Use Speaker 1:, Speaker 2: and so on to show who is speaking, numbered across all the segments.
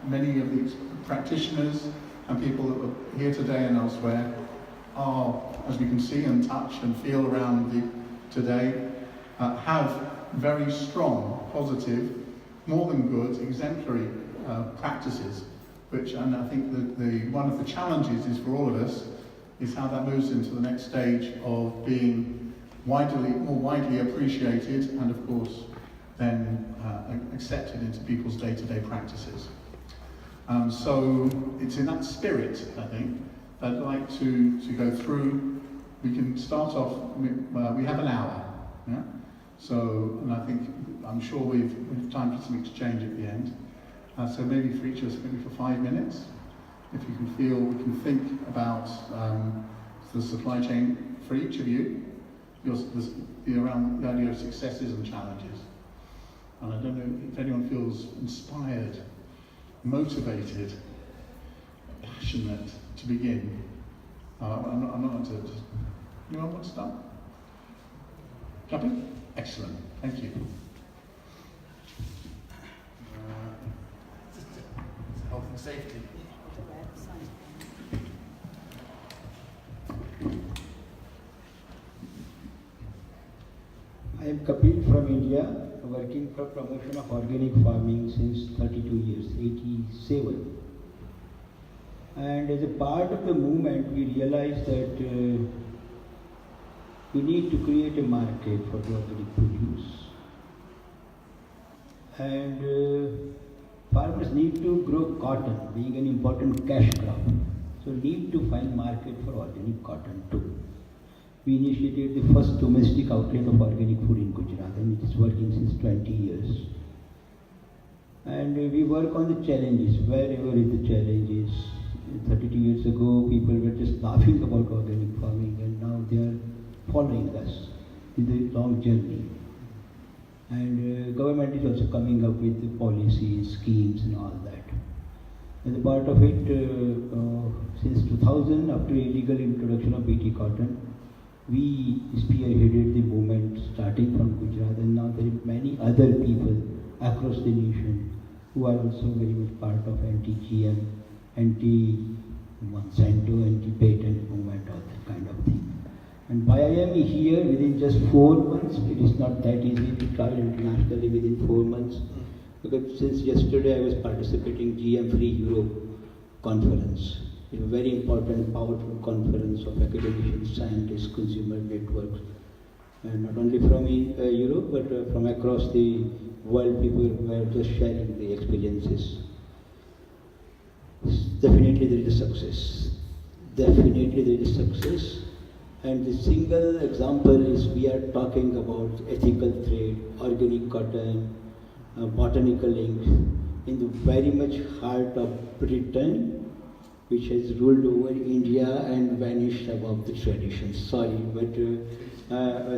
Speaker 1: many of these practitioners and people that are here today and elsewhere are, as we can see and touch and feel around today, have very strong, positive, more than good, exemplary practices, which, and I think that one of the challenges is for all of us, is how that moves into the next stage of being more widely appreciated and of course then accepted into people's day-to-day practices. So it's in that spirit, I think, that I'd like to go through. We can start off, we have an hour, yeah? So, and I think, I'm sure we have time for some exchange at the end. So maybe for each of us, maybe for 5 minutes, if you can feel, we can think about the supply chain for each of you, around the idea of successes and challenges. And I don't know if anyone feels inspired, motivated, passionate to begin. I'm not going to just, anyone want to start? Kapil? Excellent, thank you.
Speaker 2: Health and safety.
Speaker 3: I am Kapil from India, working for promotion of organic farming since 32 years, 87. And as a part of the movement, we realized that we need to create a market for the organic produce. And farmers need to grow cotton, being an important cash crop. So need to find market for organic cotton too. We initiated the first domestic outlet of organic food in Gujarat, and it is working since 20 years. And we work on the challenges, wherever is the challenges. 32 years ago, people were just laughing about organic farming, and now they are following us in the long journey. And government is also coming up with the policies, schemes and all that. As a part of it, since 2000, after illegal introduction of BT cotton, we spearheaded the movement starting from Gujarat, and now there are many other people across the nation who are also very much part of anti-GM, anti-Monsanto, anti-patent movement, all that kind of thing. And why I am here within just 4 months, it is not that easy to travel internationally within 4 months, because since yesterday I was participating GM-Free Europe conference. It's a very important, powerful conference of academicians, scientists, consumer networks, and not only from Europe, but from across the world, people were just sharing the experiences. Definitely there is a success. Definitely there is success. And the single example is we are talking about ethical trade, organic cotton, botanical ink, in the very much heart of Britain, which has ruled over India and vanished above the traditions. Sorry, but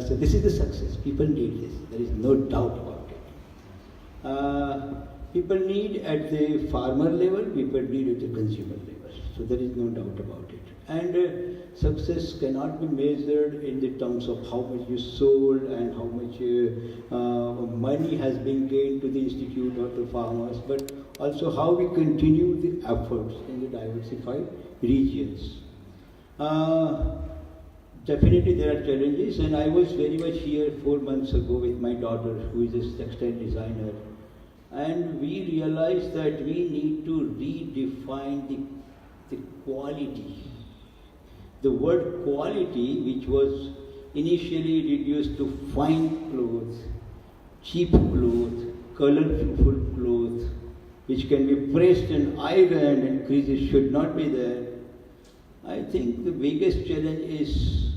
Speaker 3: so this is the success. People need this. There is no doubt about it. People need at the farmer level, people need at the consumer level. So there is no doubt about it. And success cannot be measured in the terms of how much you sold and how much money has been gained to the institute or the farmers, but also how we continue the efforts in the diversified regions. Definitely there are challenges, and I was very much here 4 months ago with my daughter, who is a textile designer, and we realized that we need to redefine the quality. The word quality, which was initially reduced to fine clothes, cheap clothes, colorful clothes, which can be pressed and ironed and creases should not be there. I think the biggest challenge is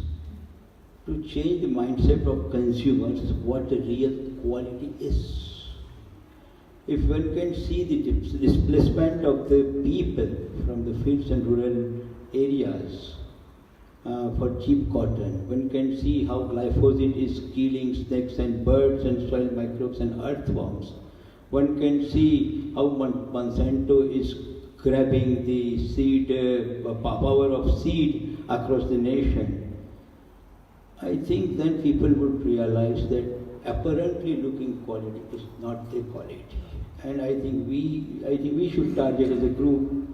Speaker 3: to change the mindset of consumers what the real quality is. If one can see the displacement of the people from the fields and rural areas for cheap cotton, one can see how glyphosate is killing snakes and birds and soil microbes and earthworms. One can see how Monsanto is grabbing the seed, power of seed across the nation. I think then people would realize that apparently looking quality is not the quality. And I think we should target as a group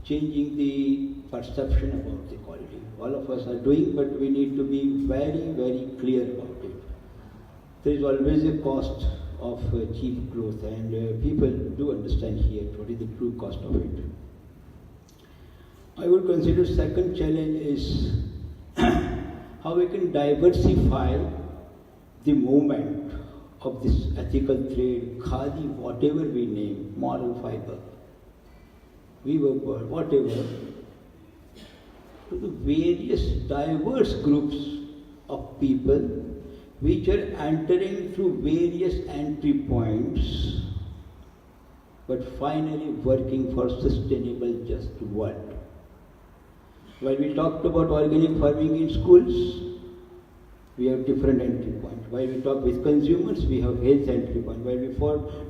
Speaker 3: changing the perception about the quality. All of us are doing, but we need to be very, very clear about it. There is always a cost of cheap clothes, and people do understand here what is the true cost of it. I would consider second challenge is how we can diversify the movement of this ethical trade, khadi, whatever we name, moral fiber, weaver bird, whatever, to the various diverse groups of people which are entering through various entry points, but finally working for sustainable just world. While we talked about organic farming in schools, we have different entry points. While we talk with consumers, we have health entry point. While we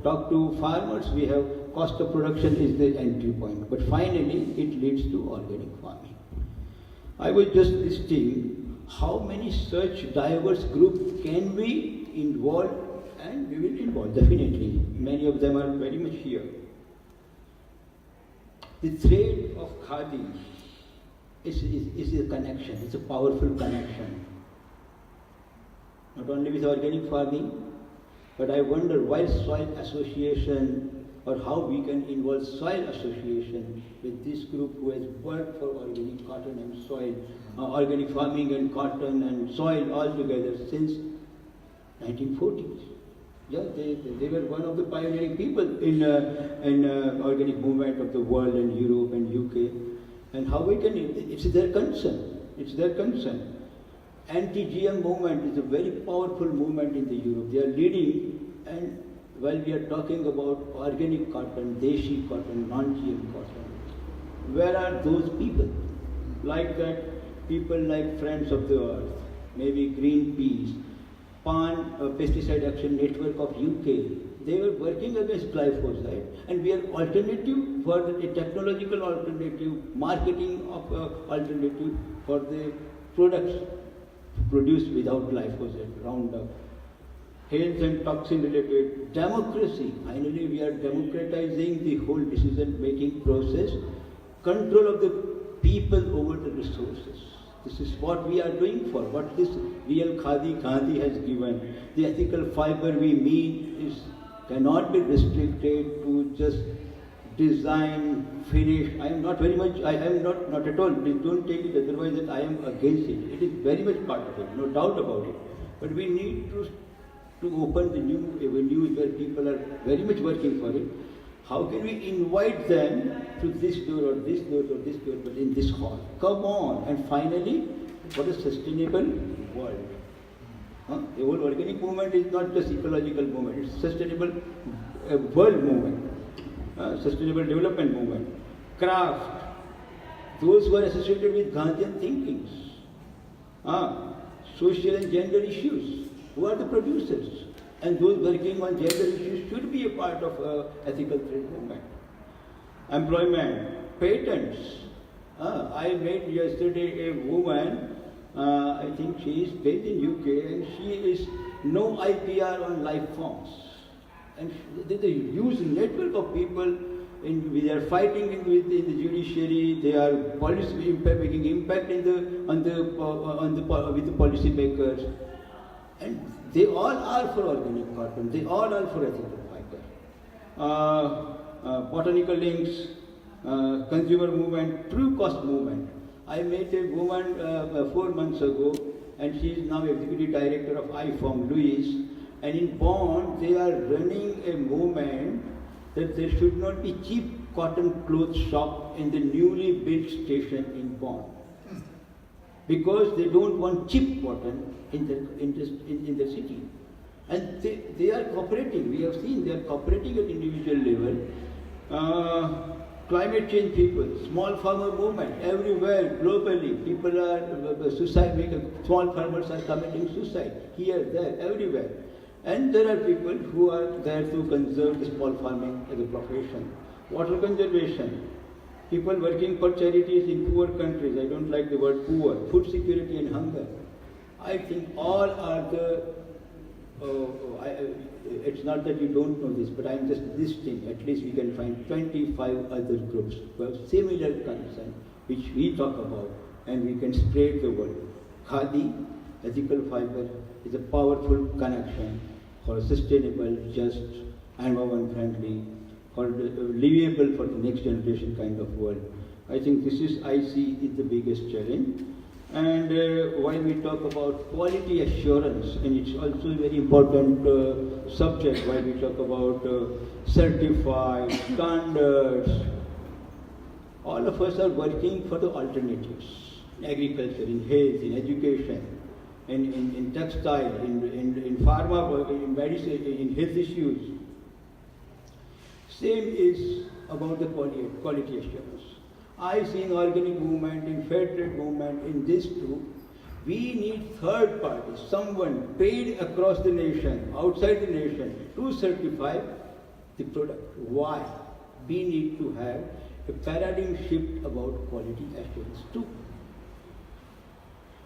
Speaker 3: talk to farmers, we have cost of production is the entry point. But finally, it leads to organic farming. I was just listing how many such diverse groups can we involve, and we will involve, definitely. Many of them are very much here. The trade of khadi is a connection, it's a powerful connection. Not only with organic farming, but I wonder why soil association, or how we can involve soil association with this group who has worked for organic cotton and soil, organic farming and cotton and soil all together since 1940s. Yeah, they were one of the pioneering people in organic movement of the world and Europe and UK. And how we can, it's their concern, Anti-GM movement is a very powerful movement in the Europe. They are leading, and while we are talking about organic cotton, deshi cotton, non-GM cotton, where are those people? Like that, people like Friends of the Earth, maybe Greenpeace, Pan Pesticide Action Network of UK, they were working against glyphosate, and we are alternative for the technological alternative, marketing of alternative for the products produced without glyphosate, Roundup. Health and toxin related, democracy. Finally, we are democratizing the whole decision-making process, control of the people over the resources. This is what we are doing for, what this real khadi has given. The ethical fiber we mean cannot be restricted to just design, finish. I am not very much, I am not at all, please don't take it otherwise that I am against it. It is very much part of it, no doubt about it. But we need to open the new avenues where people are very much working for it. How can we invite them to this door or this door or this door, but in this hall? Come on. And finally, what a sustainable world. The whole organic movement is not just ecological movement, it's sustainable world movement, sustainable development movement. Craft, those who are associated with Gandhian thinkings, social and gender issues, who are the producers? And those working on gender issues should be a part of ethical trade movement. Employment, patents. I met yesterday a woman, I think she is based in UK, and she is no IPR on life forms. And there's a huge network of people, they are fighting with the judiciary, they are making impact with the policy makers. And they all are for organic cotton, they all are for ethical fiber. Botanical links, consumer movement, true cost movement. I met a woman 4 months ago, and she is now executive director of IFOM, Louise. And in Bonn, they are running a movement that there should not be cheap cotton clothes shop in the newly built station in Bonn, because they don't want cheap cotton in the city. And they are cooperating. We have seen they are cooperating at individual level. Climate change people, small farmer movement, everywhere, globally, people are small farmers are committing suicide, here, there, everywhere. And there are people who are there to conserve the small farming as a profession. Water conservation, people working for charities in poor countries, I don't like the word poor, food security and hunger. I think all are the it's not that you don't know this, but I'm just listing, at least we can find 25 other groups who have similar concern, which we talk about, and we can spread the word. Khadi, ethical fiber, is a powerful connection for a sustainable, just, environment-friendly, for livable for the next generation kind of world. I think this is, I see, is the biggest challenge. And while we talk about quality assurance, and it's also a very important subject, while we talk about certified standards, all of us are working for the alternatives. In agriculture, in health, in education, in textile, in pharma, in medicine, in health issues. Same is about the quality assurance. I see in organic movement, in fair trade movement, in this too, we need third parties, someone paid across the nation, outside the nation, to certify the product. Why? We need to have a paradigm shift about quality assurance too.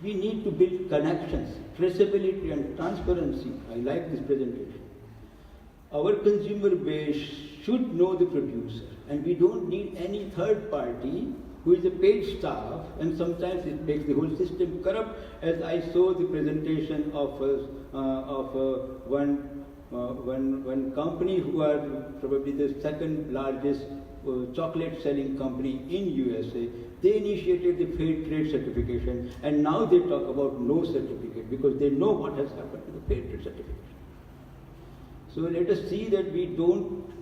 Speaker 3: We need to build connections, traceability and transparency. I like this presentation. Our consumer base should know the producer, and we don't need any third party who is a paid staff, and sometimes it makes the whole system corrupt, as I saw the presentation of one company who are probably the second largest chocolate selling company in USA. They initiated the fair trade certification, and now they talk about no certificate because they know what has happened to the fair trade certification. So let us see that we don't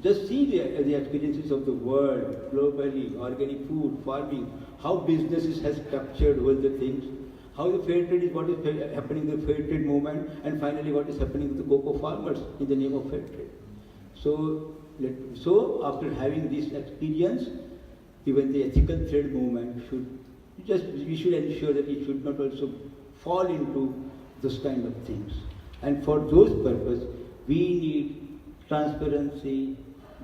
Speaker 3: just see the experiences of the world, globally, organic food, farming, how businesses has captured all the things, how the fair trade is, what is happening in the fair trade movement, and finally what is happening with the cocoa farmers in the name of fair trade. So after having this experience, even the ethical trade movement we should ensure that it should not also fall into those kind of things. And for those purposes, we need transparency,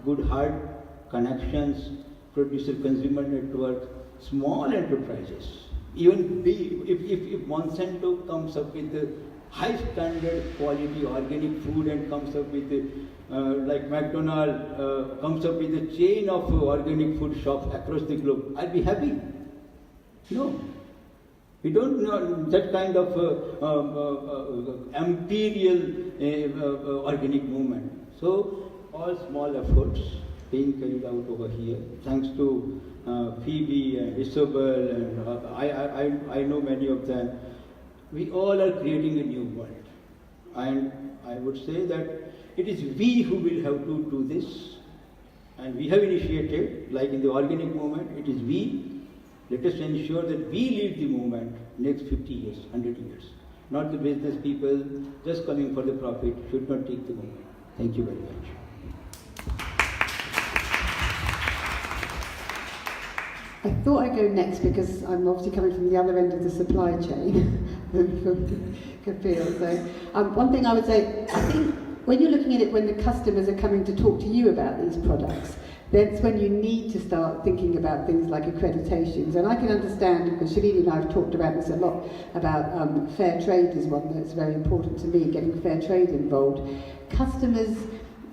Speaker 3: good hard connections, producer-consumer network, small enterprises. Even big, if Monsanto comes up with the high standard quality organic food and comes up with like McDonald's comes up with a chain of organic food shops across the globe, I'll be happy. No. We don't know that kind of imperial organic movement. So all small efforts being carried out over here, thanks to Phoebe and Isabel, and I know many of them. We all are creating a new world. And I would say that it is we who will have to do this. And we have initiated, like in the organic movement, it is we. Let us ensure that we lead the movement next 50 years, 100 years. Not the business people just coming for the profit should not take the movement. Thank you very much.
Speaker 4: I thought I'd go next because I'm obviously coming from the other end of the supply chain from Kapil. So one thing I would say, I think when you're looking at it when the customers are coming to talk to you about these products, that's when you need to start thinking about things like accreditations. And I can understand, because Shailini and I have talked about this a lot, about fair trade is one that's very important to me, getting fair trade involved. Customers,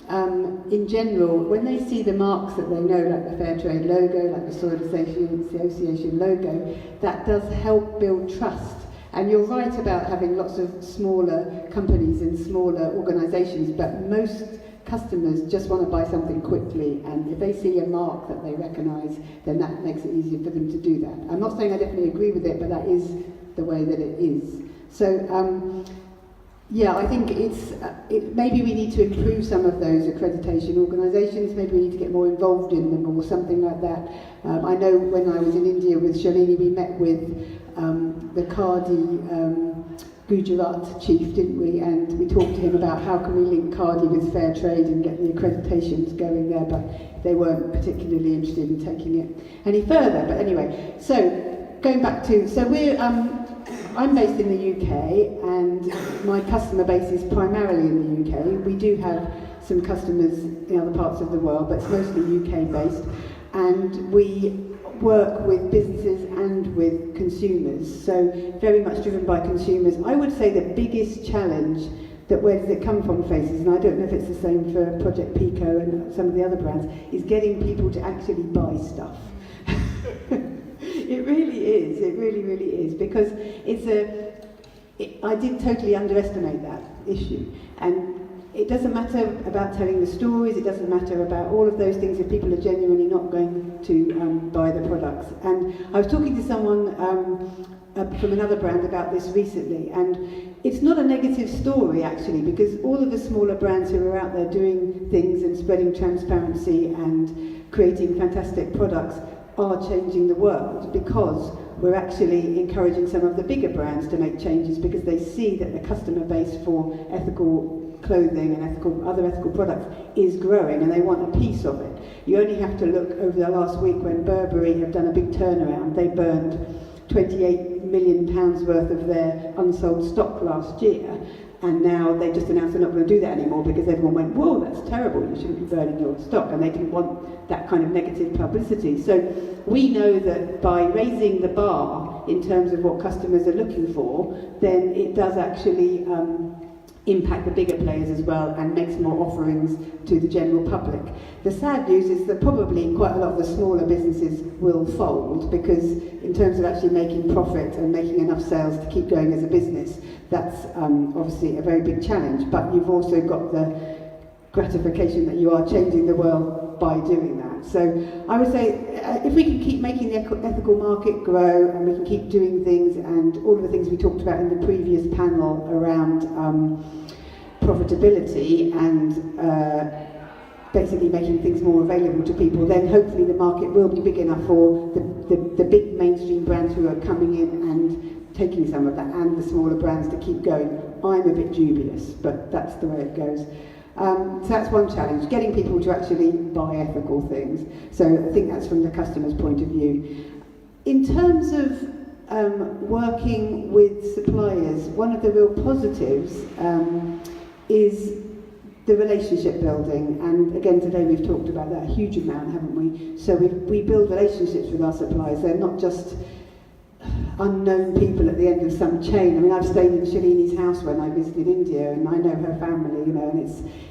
Speaker 4: in general, when they see the marks that they know, like the Fair Trade logo, like the Soil Association logo, that does help build trust. And you're right about having lots of smaller companies and smaller organisations, but most customers just want to buy something quickly, and if they see a mark that they recognise, then that makes it easier for them to do that. I'm not saying I definitely agree with it, but that is the way that it is. So, yeah, I think maybe we need to improve some of those accreditation organisations, maybe we need to get more involved in them or something like that. I know when I was in India with Shailini, we met with the khadi Gujarat chief, didn't we? And we talked to him about how can we link khadi with fair trade and get the accreditations going there, but they weren't particularly interested in taking it any further. But anyway, so going back to, so I'm based in the UK, and my customer base is primarily in the UK. We do have some customers in other parts of the world, but it's mostly UK based, and we work with businesses and with consumers, so very much driven by consumers. I would say the biggest challenge that where does it come from faces, and I don't know if it's the same for Project Pico and some of the other brands, is getting people to actually buy stuff. It really is, it really, really is, because I did totally underestimate that issue. And it doesn't matter about telling the stories, it doesn't matter about all of those things if people are genuinely not going to buy the products. And I was talking to someone from another brand about this recently, and it's not a negative story actually, because all of the smaller brands who are out there doing things and spreading transparency and creating fantastic products are changing the world, because we're actually encouraging some of the bigger brands to make changes because they see that the customer base for ethical clothing and other ethical products is growing, and they want a piece of it. You only have to look over the last week when Burberry have done a big turnaround. They burned £28 million worth of their unsold stock last year, and now they just announced they're not going to do that anymore because everyone went, whoa, that's terrible, you shouldn't be burning your stock, and they didn't want that kind of negative publicity. So we know that by raising the bar in terms of what customers are looking for, then it does actually impact the bigger players as well and makes more offerings to the general public. The sad news is that probably quite a lot of the smaller businesses will fold, because in terms of actually making profit and making enough sales to keep going as a business, that's obviously a very big challenge, but you've also got the gratification that you are changing the world by doing that. So I would say if we can keep making the ethical market grow, and we can keep doing things, and all of the things we talked about in the previous panel around profitability and basically making things more available to people, then hopefully the market will be big enough for the big mainstream brands who are coming in and taking some of that, and the smaller brands to keep going. I'm a bit dubious, but that's the way it goes. So that's one challenge, getting people to actually buy ethical things. So I think that's from the customer's point of view. In terms of working with suppliers, one of the real positives is the relationship building, and again today we've talked about that a huge amount, haven't we? So we build relationships with our suppliers. They're not just unknown people at the end of some chain. I mean, I've stayed in Shailini's house when I visited India, and I know her family, you know, and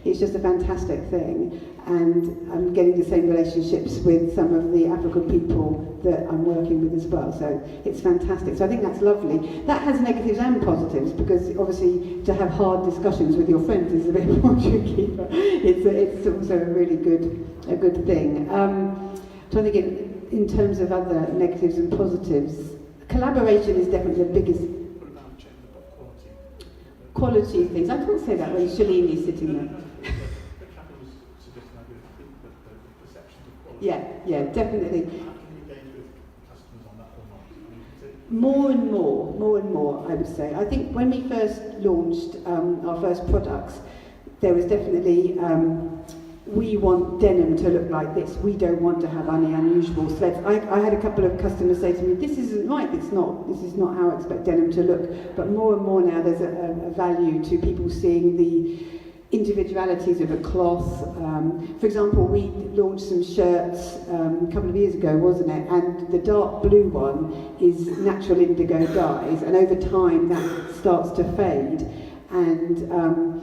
Speaker 4: it's just a fantastic thing. And I'm getting the same relationships with some of the African people that I'm working with as well. So it's fantastic. So I think that's lovely. That has negatives and positives, because obviously to have hard discussions with your friends is a bit more tricky, but it's also a really good thing. So I think in terms of other negatives and positives, collaboration is definitely the biggest.
Speaker 2: What about
Speaker 4: Quality of things. I can't say that when Shailini's sitting there.
Speaker 2: The Kapil was suggesting the perception of quality.
Speaker 4: Yeah, definitely.
Speaker 2: How can you engage with customers on that or not? I mean, is it...
Speaker 4: More and more, I would say. I think when we first launched our first products, there was definitely we want denim to look like this. We don't want to have any unusual threads. I had a couple of customers say to me, this isn't right, this is not how I expect denim to look. But more and more now there's a value to people seeing the individualities of a cloth. For example, we launched some shirts a couple of years ago, wasn't it? And the dark blue one is natural indigo dyes, and over time that starts to fade. And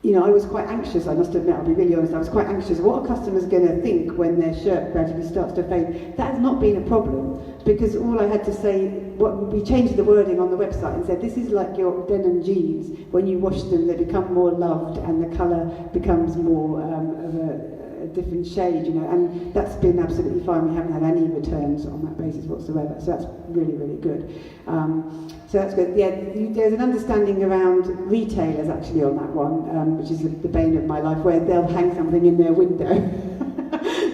Speaker 4: you know, I was quite anxious, I must admit, I'll be really honest, I was quite anxious. What are customers going to think when their shirt gradually starts to fade? That has not been a problem, because all I had to say, we changed the wording on the website and said, this is like your denim jeans. When you wash them, they become more loved and the colour becomes more of a different shade, you know, and that's been absolutely fine. We haven't had any returns on that basis whatsoever, so that's really, really good. So that's good. Yeah, there's an understanding around retailers actually on that one, which is the bane of my life, where they'll hang something in their window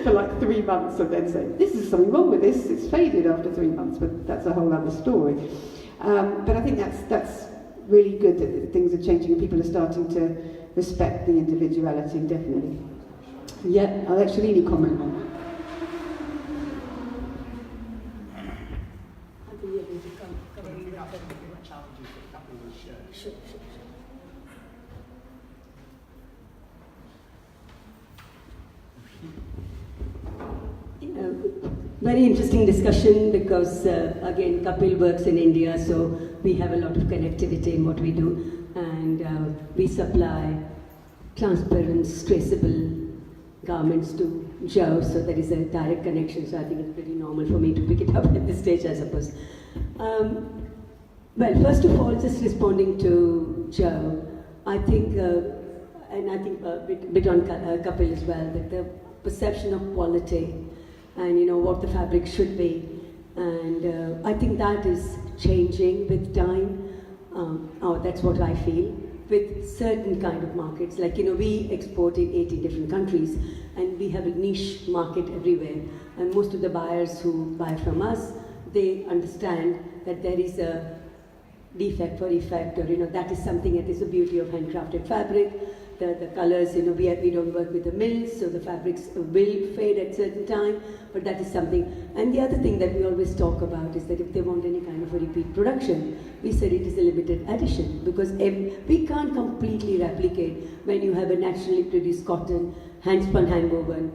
Speaker 4: for like 3 months and then say, this is something wrong with this, it's faded after 3 months, but that's a whole other story. But I think that's really good that things are changing and people are starting to respect the individuality, definitely. Yeah, I'll actually need a comment on that.
Speaker 2: Challenges that Kapil has shared.
Speaker 5: Sure. Very interesting discussion, because again Kapil works in India, so we have a lot of connectivity in what we do. and we supply transparent, traceable garments to Joe, so there is a direct connection, so I think it's pretty normal for me to pick it up at this stage, I suppose. Well, first of all, just responding to Joe, I think, and I think a bit on Kapil as well, that the perception of quality and what the fabric should be, and I think that is changing with time. That's what I feel. With certain kind of markets, like we export in 80 different countries, and we have a niche market everywhere. And most of the buyers who buy from us, they understand that there is a defect for effect, or that is something that is the beauty of handcrafted fabric. The colors, we don't work with the mills, so the fabrics will fade at certain time, but that is something. And the other thing that we always talk about is that if they want any kind of a repeat production, we said it is a limited edition, because we can't completely replicate when you have a naturally produced cotton, hand-spun, hand-woven,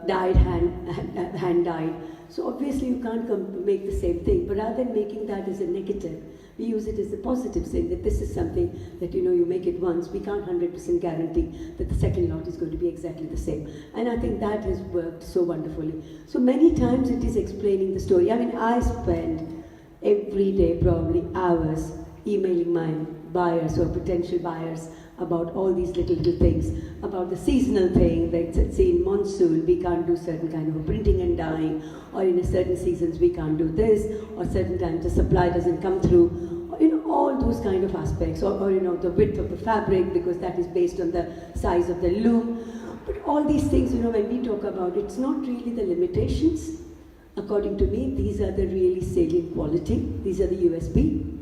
Speaker 5: dyed, hand-dyed. So obviously you can't make the same thing, but rather than making that as a negative, we use it as a positive, saying that this is something that you make it once. We can't 100% guarantee that the second lot is going to be exactly the same. And I think that has worked so wonderfully. So many times it is explaining the story. I mean, I spend every day probably hours emailing my buyers or potential buyers about all these little things, about the seasonal thing, like say in monsoon we can't do certain kind of a printing and dyeing, or in a certain seasons we can't do this, or certain times the supply doesn't come through, or all those kind of aspects, or the width of the fabric, because that is based on the size of the loom. But all these things, when we talk about it's not really the limitations. According to me, these are the really salient quality, these are the USP.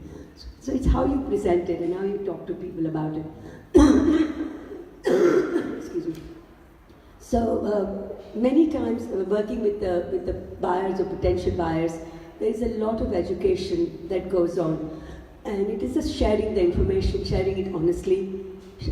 Speaker 5: So it's how you present it and how you talk to people about it. Excuse me. So many times working with the buyers or potential buyers, there is a lot of education that goes on, and it is just sharing the information, sharing it honestly,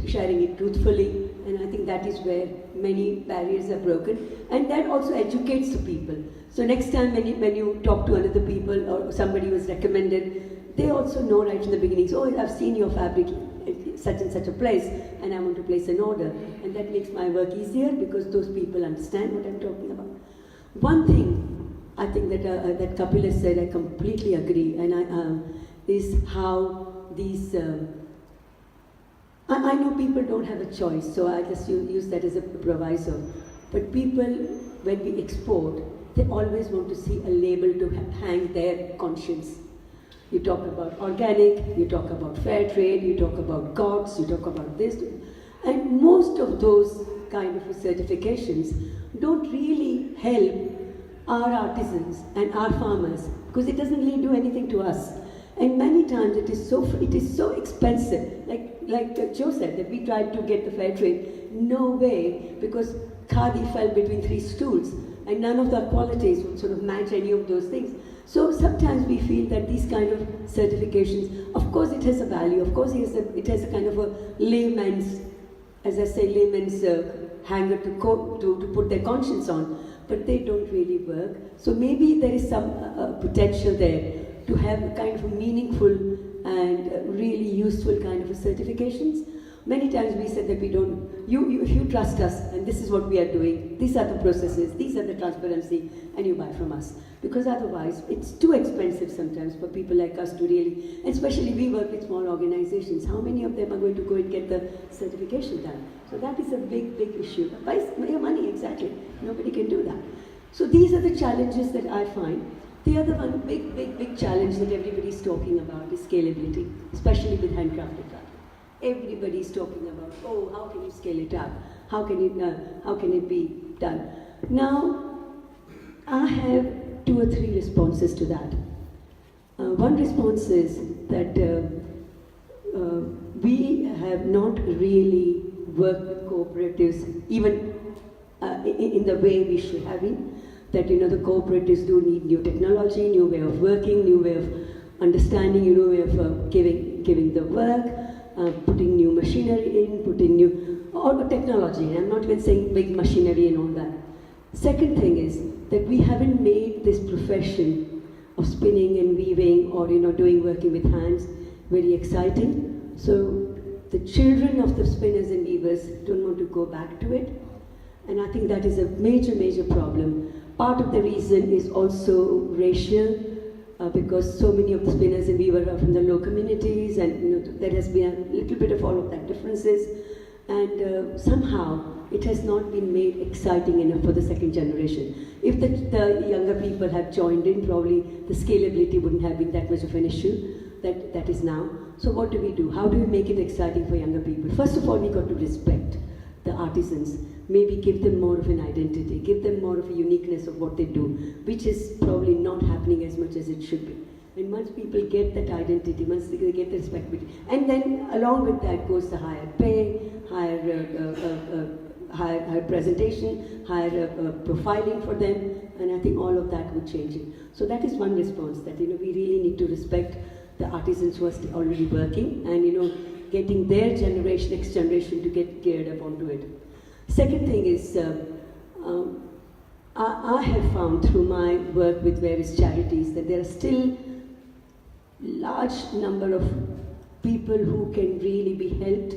Speaker 5: sharing it truthfully, and I think that is where many barriers are broken, and that also educates the people. So next time when you talk to another people or somebody was recommended, they also know right from the beginning, oh, I've seen your fabric at such and such a place, and I want to place an order. And that makes my work easier, because those people understand what I'm talking about. One thing I think that Kapil has said, I completely agree, and is how these, I know people don't have a choice, so I just use that as a proviso. But people, when we export, they always want to see a label to hang their conscience. You talk about organic, you talk about fair trade, you talk about GOTS, you talk about this. And most of those kind of certifications don't really help our artisans and our farmers, because it doesn't really do anything to us. And many times it is so expensive. Like Joe said, that we tried to get the fair trade. No way, because khadi fell between three stools, and none of the qualities would sort of match any of those things. So sometimes we feel that these kind of certifications, of course it has a value, of course it has a kind of a layman's, as I say, layman's hanger to put their conscience on, but they don't really work. So maybe there is some potential there to have a kind of a meaningful and really useful kind of a certifications. Many times we said that we don't, if you trust us and this is what we are doing, these are the processes, these are the transparency, and you buy from us. Because otherwise, it's too expensive sometimes for people like us to really, especially we work with small organizations, how many of them are going to go and get the certification done? So that is a big, big issue. Buy your money, exactly. Nobody can do that. So these are the challenges that I find. The other one, big challenge that everybody's talking about is scalability, especially with handcrafted fabric. Everybody's talking about, oh, how can you scale it up? How can it be done? Now, I have 2 or 3 responses to that. One response is that we have not really worked with cooperatives, even in the way we should have been. That the cooperatives do need new technology, new way of working, new way of understanding, new way of giving the work. Putting new machinery in, putting new, all technology. I'm not even saying big machinery and all that. Second thing is that we haven't made this profession of spinning and weaving or working with hands very exciting. So the children of the spinners and weavers don't want to go back to it. And I think that is a major, major problem. Part of the reason is also racial, because so many of the spinners and weavers are from the low communities, and there has been a little bit of all of that differences. And somehow it has not been made exciting enough for the second generation. If the younger people had joined in, probably the scalability wouldn't have been that much of an issue that is now. So what do we do? How do we make it exciting for younger people? First of all, we got to respect the artisans. Maybe give them more of an identity, give them more of a uniqueness of what they do, which is probably not happening as much as it should be. And once people get that identity, once they get the respectability, and then along with that goes the higher pay, higher presentation, higher profiling for them, and I think all of that would change it. So that is one response, that we really need to respect the artisans who are already working, and getting their generation, next generation, to get geared up onto it. Second thing is, I have found through my work with various charities that there are still large number of people who can really be helped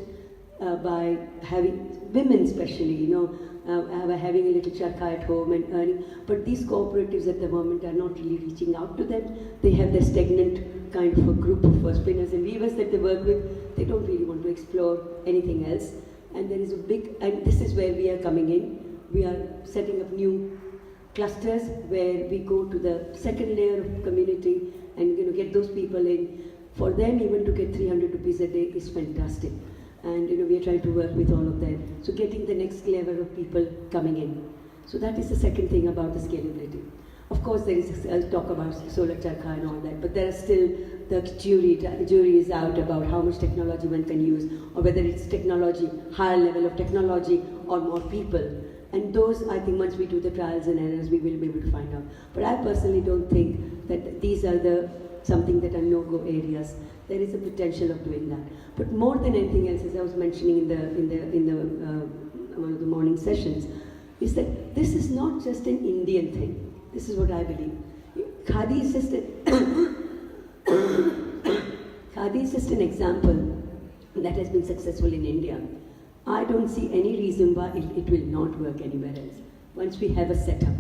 Speaker 5: by having women, especially, having a little charkha at home and earning. But these cooperatives at the moment are not really reaching out to them. They have their stagnant kind of a group of spinners and weavers that they work with. They don't really want to explore anything else. And there is and this is where we are coming in. We are setting up new clusters where we go to the second layer of community and get those people in. For them, even to get 300 rupees a day is fantastic. And we are trying to work with all of them. So getting the next level of people coming in. So that is the second thing about the scalability. Of course, there is talk about solar charkha and all that, but there are still, the jury is out about how much technology one can use, or whether it's technology, higher level of technology, or more people. And those, I think, once we do the trials and errors, we will be able to find out. But I personally don't think that these are something that are no-go areas. There is a potential of doing that. But more than anything else, as I was mentioning in one of the morning sessions, is that this is not just an Indian thing. This is what I believe. Khadi is just an example that has been successful in India. I don't see any reason why it will not work anywhere else. Once we have a setup,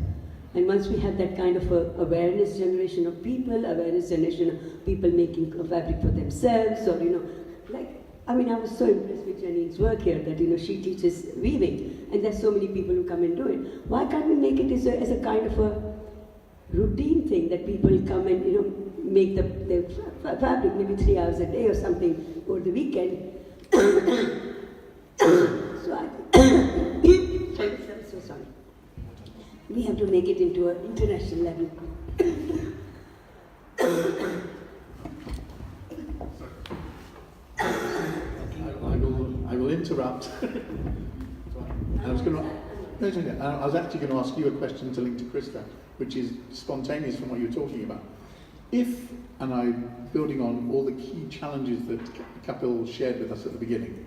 Speaker 5: and once we have that kind of awareness generation of people, awareness generation of people making a fabric for themselves, or I was so impressed with Janine's work here that she teaches weaving, and there's so many people who come and do it. Why can't we make it as a kind of a routine thing that people come and make the fabric maybe 3 hours a day or something over the weekend? So I'm so sorry. We have to make it into an international level.
Speaker 1: I will interrupt. I was actually going to ask you a question to link to Christa, which is spontaneous from what you're talking about. And I'm building on all the key challenges that Kapil shared with us at the beginning,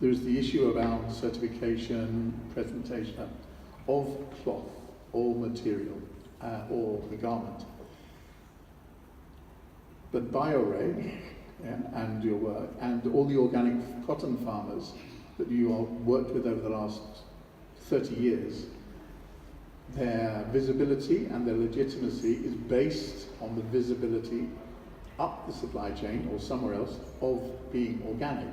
Speaker 1: there's the issue about certification, presentation of cloth or material or the garment. But bioRe, and your work, and all the organic cotton farmers that you have worked with over the last 30 years, their visibility and their legitimacy is based on the visibility up the supply chain or somewhere else of being organic.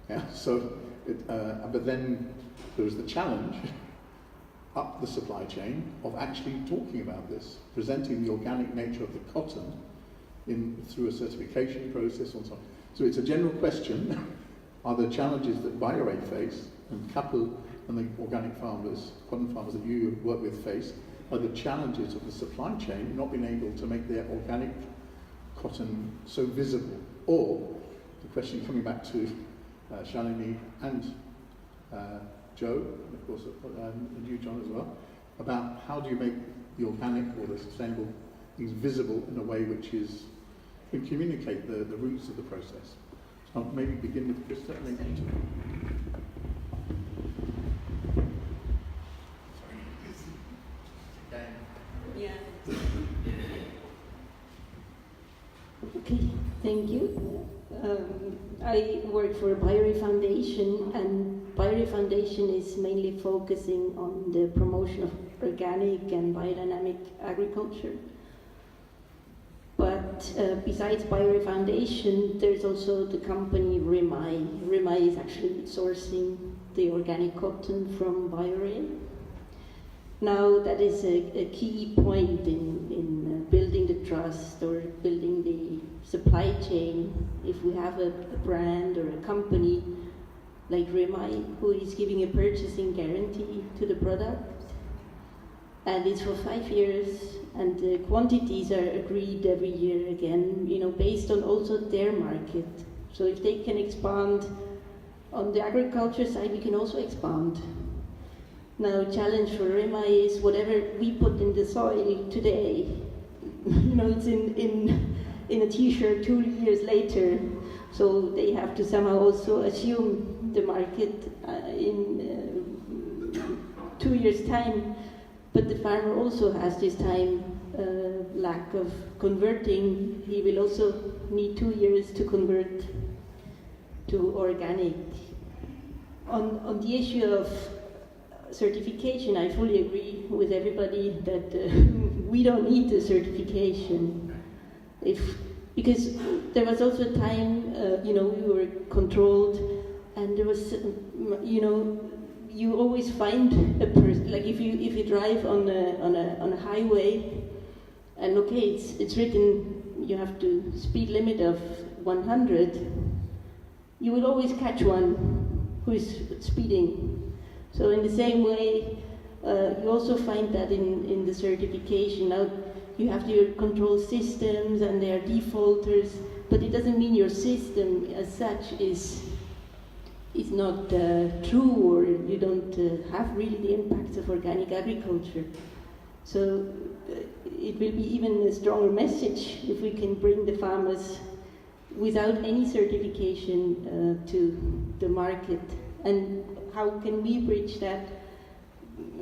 Speaker 1: But then there's the challenge up the supply chain of actually talking about this, presenting the organic nature of the cotton through a certification process and so on. So it's a general question. Are the challenges that bioRe face, and Kapil and the organic farmers, cotton farmers that you work with face, are the challenges of the supply chain not being able to make their organic cotton so visible? Or the question coming back to Shailini and Joe, and of course and you, John, as well, about how do you make the organic or the sustainable things visible in a way which can communicate the roots of the process. So I'll maybe begin with Christa and then continue.
Speaker 6: Okay, thank you. I work for bioRe Foundation, and bioRe Foundation is mainly focusing on the promotion of organic and biodynamic agriculture. But besides bioRe Foundation, there's also the company Remai. Remai is actually sourcing the organic cotton from bioRe. Now that is a key point in building the trust or building the supply chain. If we have a brand or a company like Remai who is giving a purchasing guarantee to the product, and it's for 5 years, and the quantities are agreed every year again, based on also their market. So if they can expand on the agriculture side, we can also expand. Now, challenge for Remai is whatever we put in the soil today, it's in a t-shirt 2 years later. So they have to somehow also assume the market in 2 years' time. But the farmer also has this time lack of converting. He will also need 2 years to convert to organic. On the issue of certification, I fully agree with everybody that we don't need the certification. Because there was also a time, we were controlled, and there was, you always find a person. Like if you drive on a highway, and okay, it's written you have to speed limit of 100. You will always catch one who is speeding. So in the same way, you also find that in the certification. Now you have your control systems and they are defaulters, but it doesn't mean your system as such is not true, or you don't have really the impacts of organic agriculture. So it will be even a stronger message if we can bring the farmers without any certification to the market. And how can we bridge that?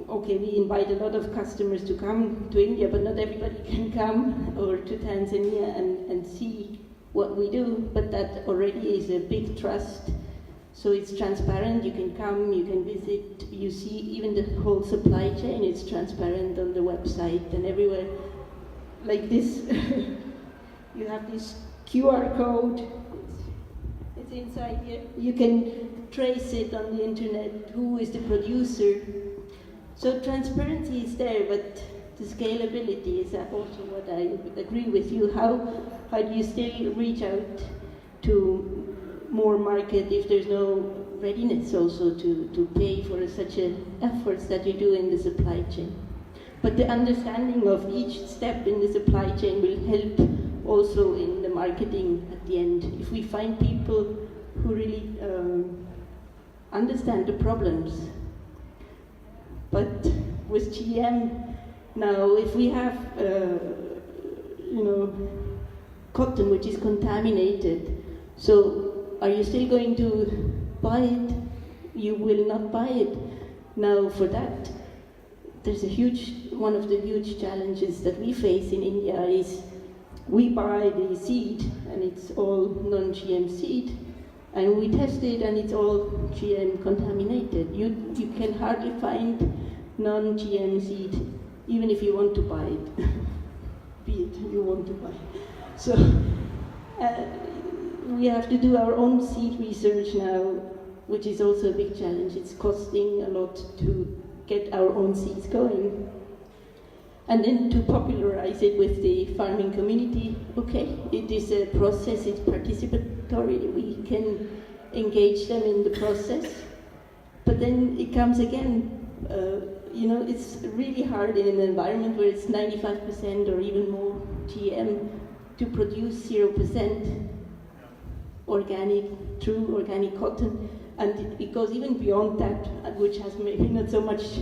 Speaker 6: Okay, we invite a lot of customers to come to India, but not everybody can come, or to Tanzania and see what we do, but that already is a big trust. So it's transparent, you can come, you can visit, you see even the whole supply chain, it's transparent on the website and everywhere. Like this, you have this QR code, it's inside here. You can trace it on the internet, who is the producer. So transparency is there, but the scalability is also what I agree with you. How do you still reach out to more market if there's no readiness also to pay for such efforts that you do in the supply chain? But the understanding of each step in the supply chain will help also in the marketing at the end. If we find people who really understand the problems. But with GM, now if we have, cotton which is contaminated, so are you still going to buy it? You will not buy it. Now for that, there's one of the huge challenges that we face in India is we buy the seed and it's all non-GM seed, and we test it and it's all GM contaminated. You can hardly find non-GM seed, even if you want to buy it, be it you want to buy. So we have to do our own seed research now, which is also a big challenge. It's costing a lot to get our own seeds going. And then to popularize it with the farming community, okay, it is a process, it's participatory, we can engage them in the process. But then it comes again, it's really hard in an environment where it's 95% or even more GM to produce 0% organic, true organic cotton. And it goes even beyond that, which has maybe not so much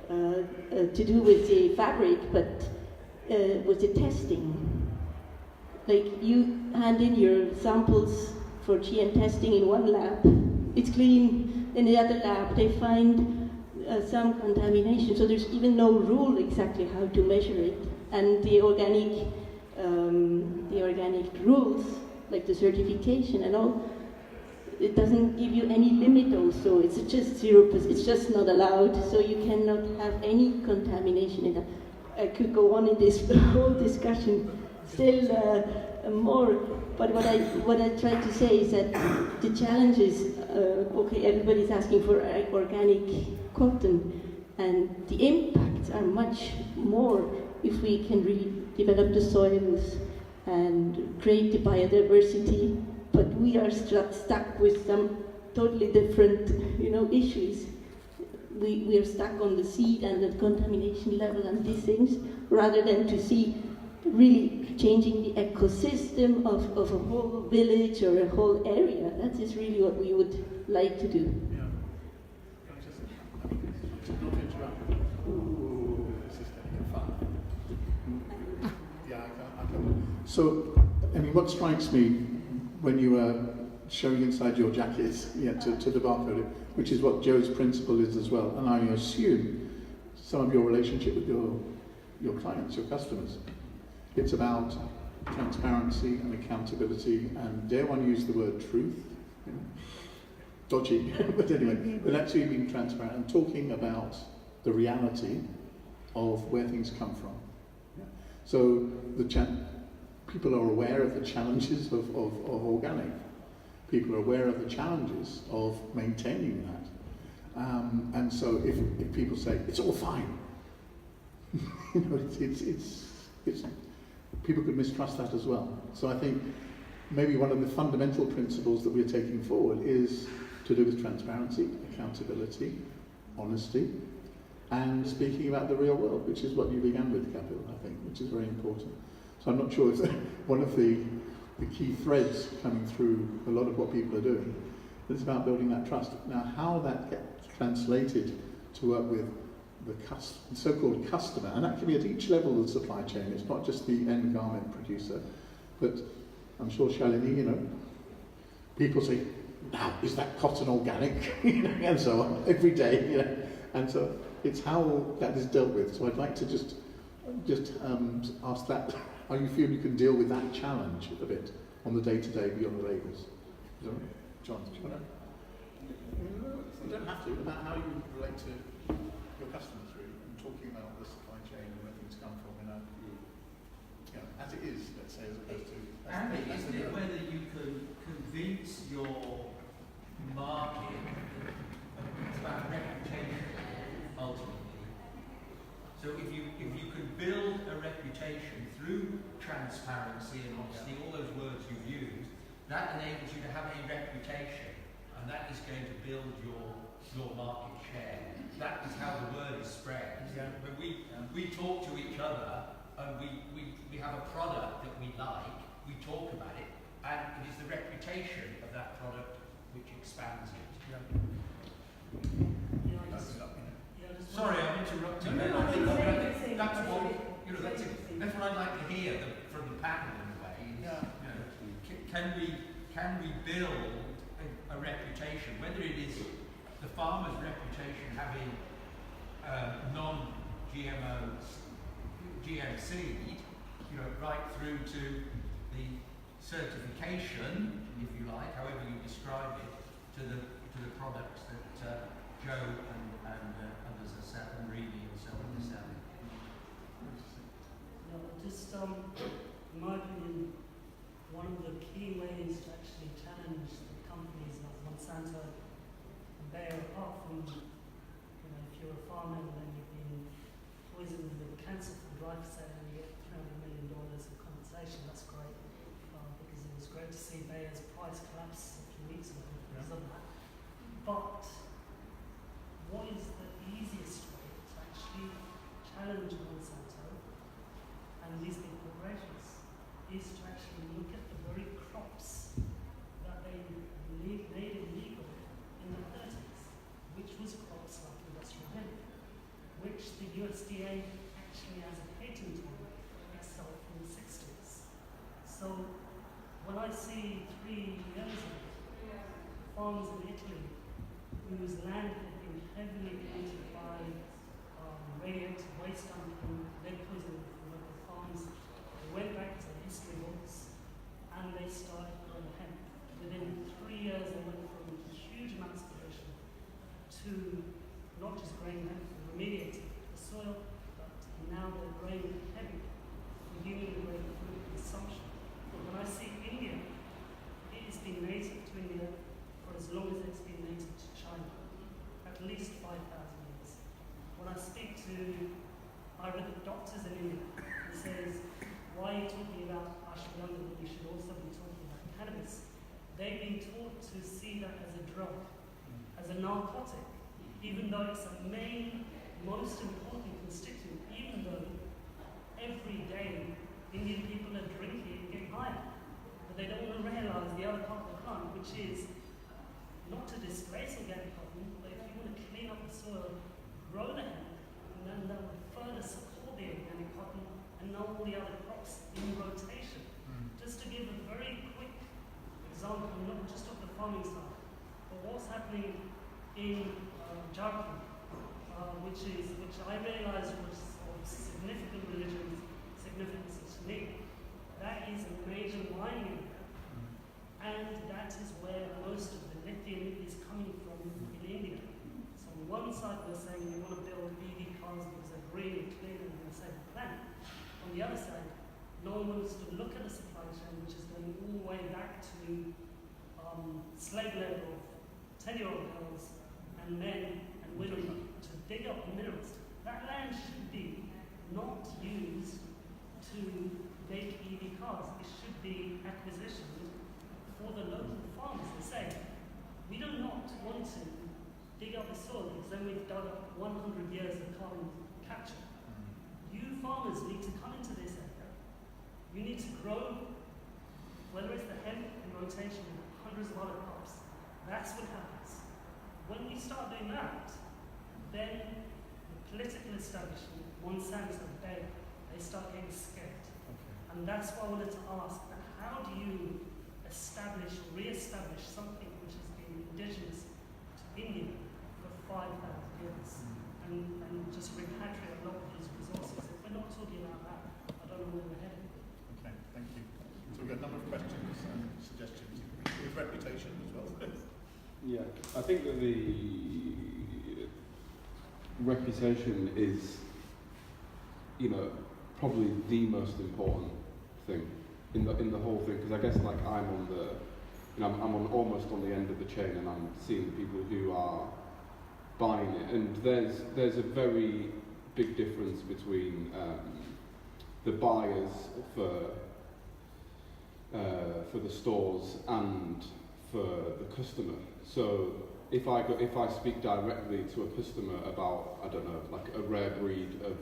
Speaker 6: to do with the fabric, but with the testing. Like you hand in your samples for GM testing in one lab, it's clean. In the other lab, they find some contamination. So there's even no rule exactly how to measure it. And the organic rules like the certification and all, it doesn't give you any limit also. It's just 0%. It's just not allowed. So you cannot have any contamination in that. I could go on in this whole discussion still more. But what I try to say is that the challenge is, okay, everybody's asking for organic cotton, and the impacts are much more if we can really develop the soils and create the biodiversity. But we are stuck with some totally different, issues. We are stuck on the seed and the contamination level and these things, rather than to see really changing the ecosystem of a whole village or a whole area. That is really what we would like to do.
Speaker 2: Yeah. Can I just not interrupt? Ooh, this is getting fun. Yeah, I can.
Speaker 1: So, what strikes me when you are showing inside your jacket to the barcode, which is what Joe's principle is as well, and I assume some of your relationship with your clients, your customers, it's about transparency and accountability, and dare one use the word truth? Dodgy, but anyway, but actually being transparent and talking about the reality of where things come from. Yeah. So people are aware of the challenges of organic. People are aware of the challenges of maintaining that. And so if people say, it's all fine, it's people could mistrust that as well. So I think maybe one of the fundamental principles that we're taking forward is to do with transparency, accountability, honesty, and speaking about the real world, which is what you began with, Kapil, I think, which is very important. So I'm not sure if one of the key threads coming through a lot of what people are doing is about building that trust. Now, how that gets translated to work with the so-called customer, and that can be at each level of the supply chain. It's not just the end garment producer, but I'm sure, Shailini, people say, now, is that cotton organic? And so on, every day, And so it's how that is dealt with. So I'd like to just ask that, how you feel you can deal with that challenge a bit on the day-to-day beyond the labels. Is that right? John, do you want to? You don't have to, about how you relate to your customers really, and talking about the supply chain and where things come from, as it is, let's say, as opposed to...
Speaker 7: And isn't it whether you can convince your market, it's about reputation, ultimately. So if you can build a reputation through transparency and honesty, all those words you've used, that enables you to have a reputation, and that is going to build your market share. That is how the word is spread.
Speaker 2: Yeah.
Speaker 7: When we talk to each other, and we have a product that we like, we talk about it, and it is the reputation of that product which expands it. Sorry, I'm interrupting. That's what I'd like to hear from the panel in a way. Can we build a reputation, whether it is the farmer's reputation having non-GMO GM seed, right through to the certification, if you like, however you describe it, to the products that Joe and others are selling, Reedy and so on are selling.
Speaker 8: In my opinion, one of the key ways to actually challenge the companies like Monsanto and Bayer, apart from, if you're a farmer and you've been poisoned with cancer from glyphosate and you get $300 million of compensation, that's great, because it was great to see Bayer's price collapse a few weeks ago because of that. But what is the easiest way to actually challenge Monsanto and these big corporations is to actually look at the very crops that they made illegal in the 30s, which was crops like industrial hemp, which the USDA actually has a patent on itself in the 60s. So when I see 3 years ago, farms in Italy whose land had been heavily polluted by radioactive waste dumping, lead poisoning from local farms, they went back to the history books and they started doctors in India and says, why are you talking about ashwagandha when you should also be talking about cannabis? They've been taught to see that as a drug, as a narcotic, even though it's a main, most important constituent, even though every day Indian people are drinking and getting higher. But they don't want to realize the other part of the plant, which is not to disgrace organic cotton, but if you want to clean up the soil, grow the hemp, and then that would further support the organic cotton and all the other crops in rotation. Just to give a very quick example, not just of the farming side, but what's happening in Jharkhand, which I realized was of significant religion significance to me. That is a major mining area, and that is where most of the lithium is coming from in India. So on one side we're saying we want to build EV cars because they're green and clean and going to save the planet. On the other side, no one wants to look at the supply chain, which is going all the way back to slave labor of 10-year-old girls and men and women to dig up minerals. That land should be not used to make EV cars. It should be acquisitioned for the local farmers. They say, we do not want to dig up the soil because then we've dug up 100 years of carbon capture. You farmers need to come into this area. You need to grow, whether it's the hemp in rotation or hundreds of other crops. That's what happens. When we start doing that, then the political establishment, Monsanto, Bayer, they start getting scared.
Speaker 1: Okay.
Speaker 8: And that's why I wanted to ask, how do you establish or re-establish something which has been indigenous to India for 5,000 years and just repatriate a lot of these resources? If we're not talking about that, I don't know where we're headed.
Speaker 1: Okay, thank you. So we've got a number of questions and suggestions with reputation as well.
Speaker 9: Yeah, I think that the reputation is, probably the most important thing in the whole thing, because I guess like I'm on the, I'm on almost on the end of the chain, and I'm seeing the people who are buying it, and there's a very big difference between the buyers for the stores and for the customer. So if I speak directly to a customer about, I don't know, like a rare breed of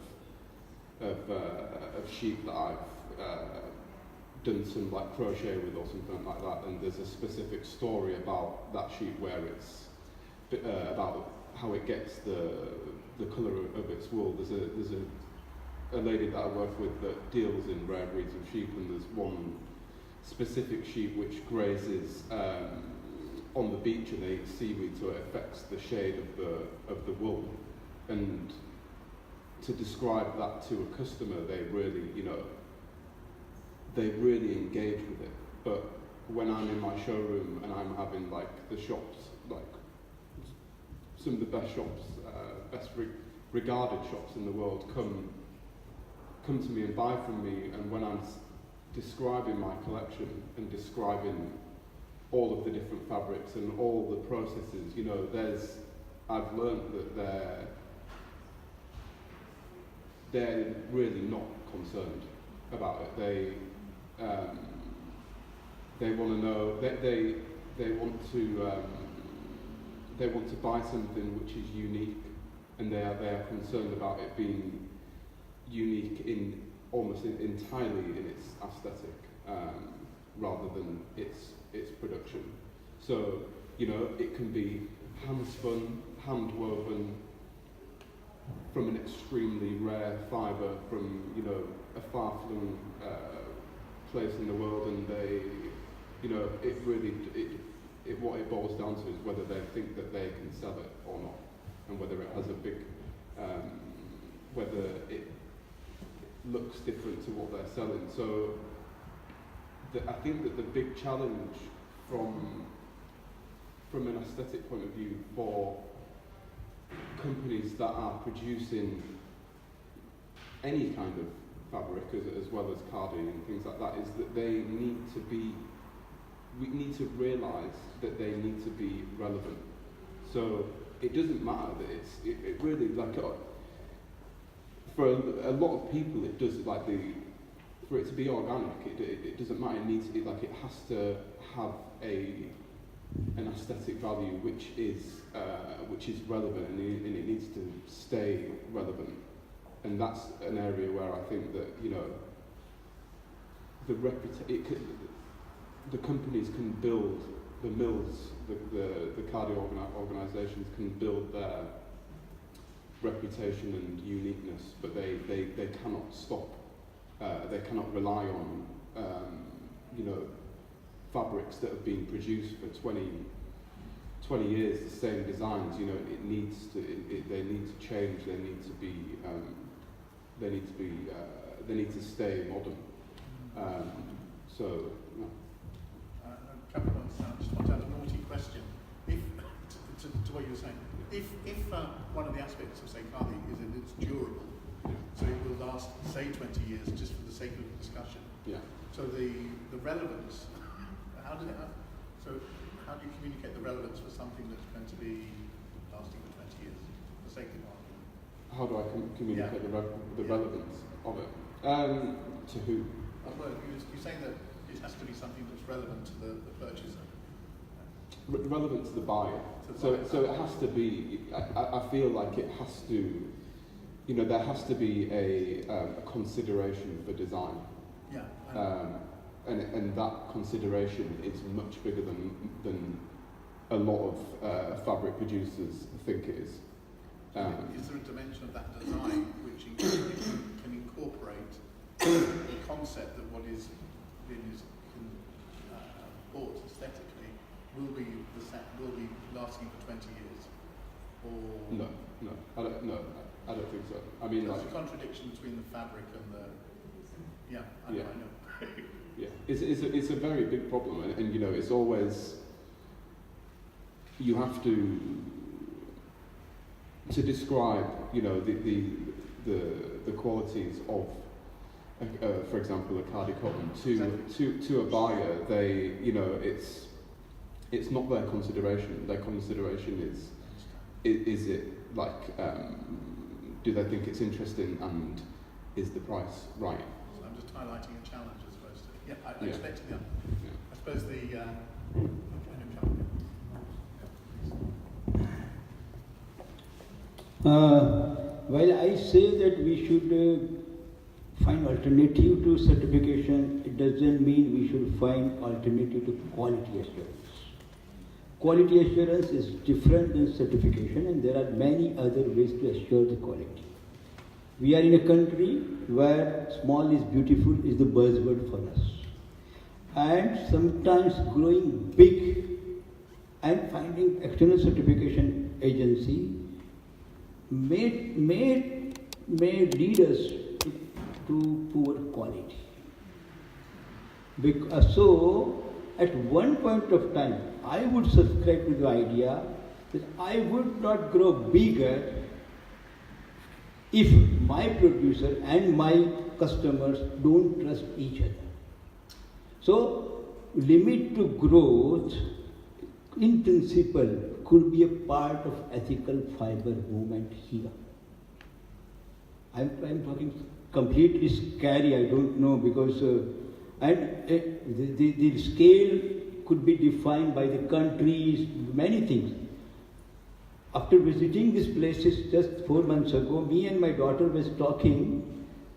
Speaker 9: sheep that I've done some like crochet with or something like that, and there's a specific story about that sheep where it's about how it gets the colour of its wool. There's a lady that I work with that deals in rare breeds of sheep, and there's one specific sheep which grazes on the beach and they eat seaweed, so it affects the shade of the wool. And to describe that to a customer, they really engage with it. But when I'm in my showroom and I'm having like the shops, like some of the best shops, best regarded shops in the world come to me and buy from me, and when I'm describing my collection and describing all of the different fabrics and all the processes, I've learned that they're really not concerned about it. They want to know that they want to buy something which is unique, and they are concerned about it being unique in almost entirely in its aesthetic, rather than its production. So it can be hand spun, hand woven from an extremely rare fibre from a far-flung place in the world, and they it really what it boils down to is whether they think that they can sell it or not, and whether it has a big whether it looks different to what they're selling. So I think that the big challenge from an aesthetic point of view for companies that are producing any kind of fabric as well as khadi and things like that is that we need to realise that they need to be relevant. So it doesn't matter that it really, like, for a lot of people, it does like for it to be organic. It doesn't matter. It has to have an aesthetic value which is relevant, and it needs to stay relevant. And that's an area where I think that, you know, the companies can build, the mills, the khadi organisations can build their reputation and uniqueness, but they cannot stop. They cannot rely on you know, fabrics that have been produced for 20 years, the same designs. You know, they need to change. They need to stay modern. So. No.
Speaker 2: Kapil, I just want to add a naughty question. If to what you were saying, if one of the aspects of, say, khadi is that it's durable, so it will last, say, 20 years, just for the sake of the discussion.
Speaker 9: Yeah.
Speaker 2: So the relevance, how do you communicate the relevance for something that's going to be lasting for 20 years, for the sake of argument?
Speaker 9: How do I communicate the relevance of it? To who?
Speaker 2: Well, you're saying that it has to be something that's relevant to the purchaser.
Speaker 9: Relevant to the buyer. So it has to be. I feel like it has to. You know, there has to be a consideration for design.
Speaker 2: Yeah.
Speaker 9: And that consideration is much bigger than a lot of fabric producers think it is.
Speaker 2: Is there a dimension of that design which can incorporate the concept that what is bought aesthetically will be lasting for 20 years? Or
Speaker 9: No, I don't think so. I mean,
Speaker 2: there's
Speaker 9: like
Speaker 2: a contradiction between the fabric and the. Yeah, I know.
Speaker 9: Yeah, it's a very big problem, and you know, it's always, you have to describe, you know, the qualities of, for example, a khadi cotton to a buyer. They, you know, it's not their consideration. Their consideration is it like, do they think it's interesting, and is the price right?
Speaker 2: So I'm just highlighting a challenge as opposed to. Yeah, I
Speaker 9: Yeah.
Speaker 2: expect the.
Speaker 9: Yeah.
Speaker 2: I suppose the.
Speaker 3: While I say that we should find alternative to certification, it doesn't mean we should find alternative to quality assurance. Quality assurance is different than certification, and there are many other ways to assure the quality. We are in a country where small is beautiful is the buzzword for us. And sometimes growing big and finding external certification agency may lead us to poor quality. So, at one point of time, I would subscribe to the idea that I would not grow bigger if my producer and my customers don't trust each other. So, limit to growth, in principle, could be a part of ethical fiber movement here. I'm talking completely scary, I don't know, because the scale could be defined by the countries, many things. After visiting these places just 4 months ago, me and my daughter was talking,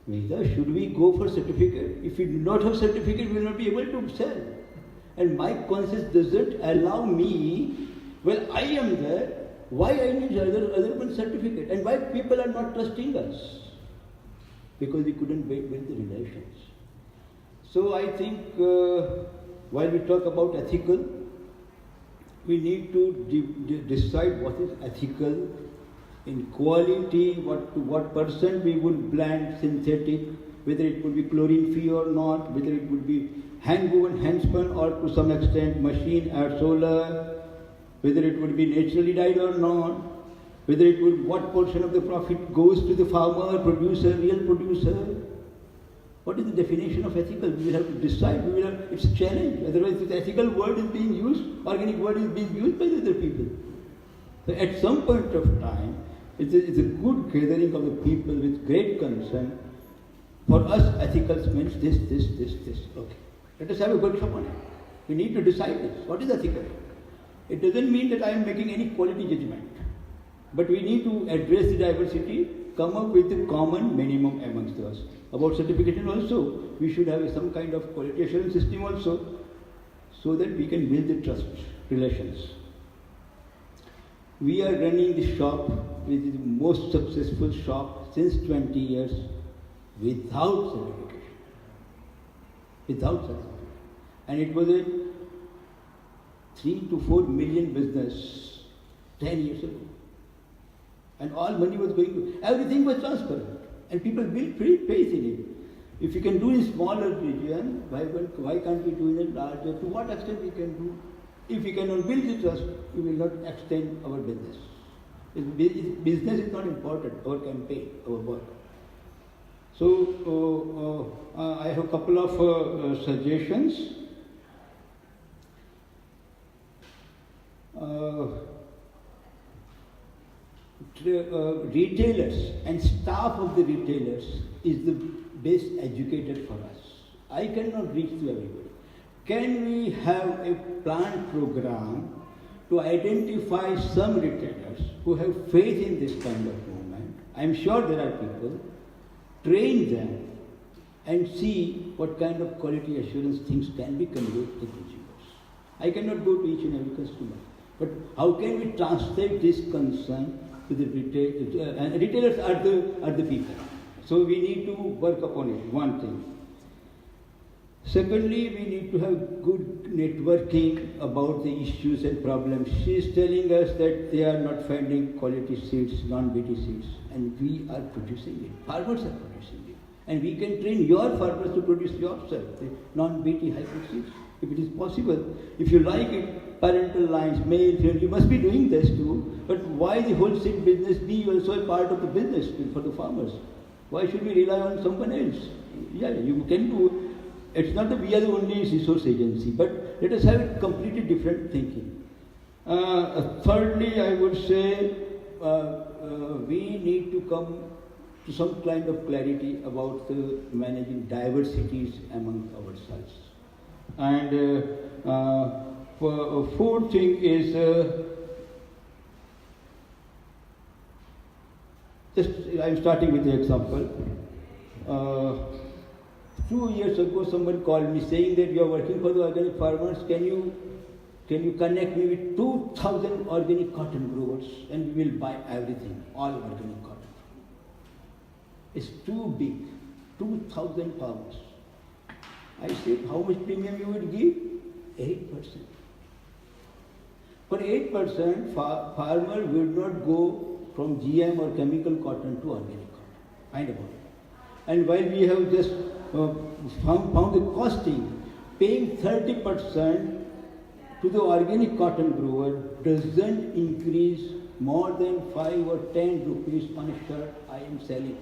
Speaker 3: Veda, should we go for certificate? If we do not have certificate, we will not be able to sell. And my conscience doesn't allow me, well, I am there, why I need other one certificate? And why people are not trusting us? Because we couldn't build the relations. So I think while we talk about ethical, we need to decide what is ethical in quality, what percent we would blend synthetic, whether it would be chlorine-free or not, whether it would be hand-woven, hand-spun, or to some extent machine or solar, whether it would be naturally dyed or not, whether it would, what portion of the profit goes to the farmer, producer, real producer. What is the definition of ethical? We will have to decide. It's a challenge. Otherwise, the ethical word is being used, organic word is being used by the other people. So at some point of time, It's a good gathering of the people with great concern. For us, ethical means this. Okay. Let us have a workshop on it. We need to decide this. What is ethical? It doesn't mean that I am making any quality judgment. But we need to address the diversity, come up with a common minimum amongst us. About certification also, we should have some kind of quality assurance system also, so that we can build the trust relations. We are running the shop, which is the most successful shop since 20 years, without certification. Without certification. And it was a 3 to 4 million business 10 years ago. And all money was going to, everything was transparent. And people built faith in it. If you can do in smaller region, why can't we do in a larger? To what extent we can do? If we cannot build the trust, we will not extend our business. Business is not important, our campaign, our work. So I have a couple of suggestions. Retailers and staff of the retailers is the best educated for us. I cannot reach to everybody. Can we have a planned program to identify some retailers who have faith in this kind of movement? I am sure there are people. Train them and see what kind of quality assurance things can be conveyed to consumers. I cannot go to each and every customer. But how can we translate this concern to the retailers? And retailers are the people. So we need to work upon it, one thing. Secondly, we need to have good networking about the issues and problems. She is telling us that they are not finding quality seeds, non-BT seeds, and we are producing it. Farmers are producing it. And we can train your farmers to produce yourself, the non-BT hybrid seeds, if it is possible. If you like it, parental lines, male, female, you must be doing this too. But why the whole seed business be also a part of the business for the farmers? Why should we rely on someone else? Yeah, you can do. It's not that we are the only resource agency, but let us have a completely different thinking. Thirdly, I would say we need to come to some kind of clarity about managing diversities among ourselves. And fourth thing is I'm starting with the example. 2 years ago, someone called me saying that you are working for the organic farmers. Can you connect me with 2,000 organic cotton growers, and we will buy everything, all organic cotton. It's too big, 2,000 farmers. I said, how much premium you would give? 8%. For 8%, farmer will not go from GM or chemical cotton to organic cotton. Find about it. And while we have just found the costing, paying 30% to the organic cotton grower doesn't increase more than 5 or 10 rupees on a shirt I am selling.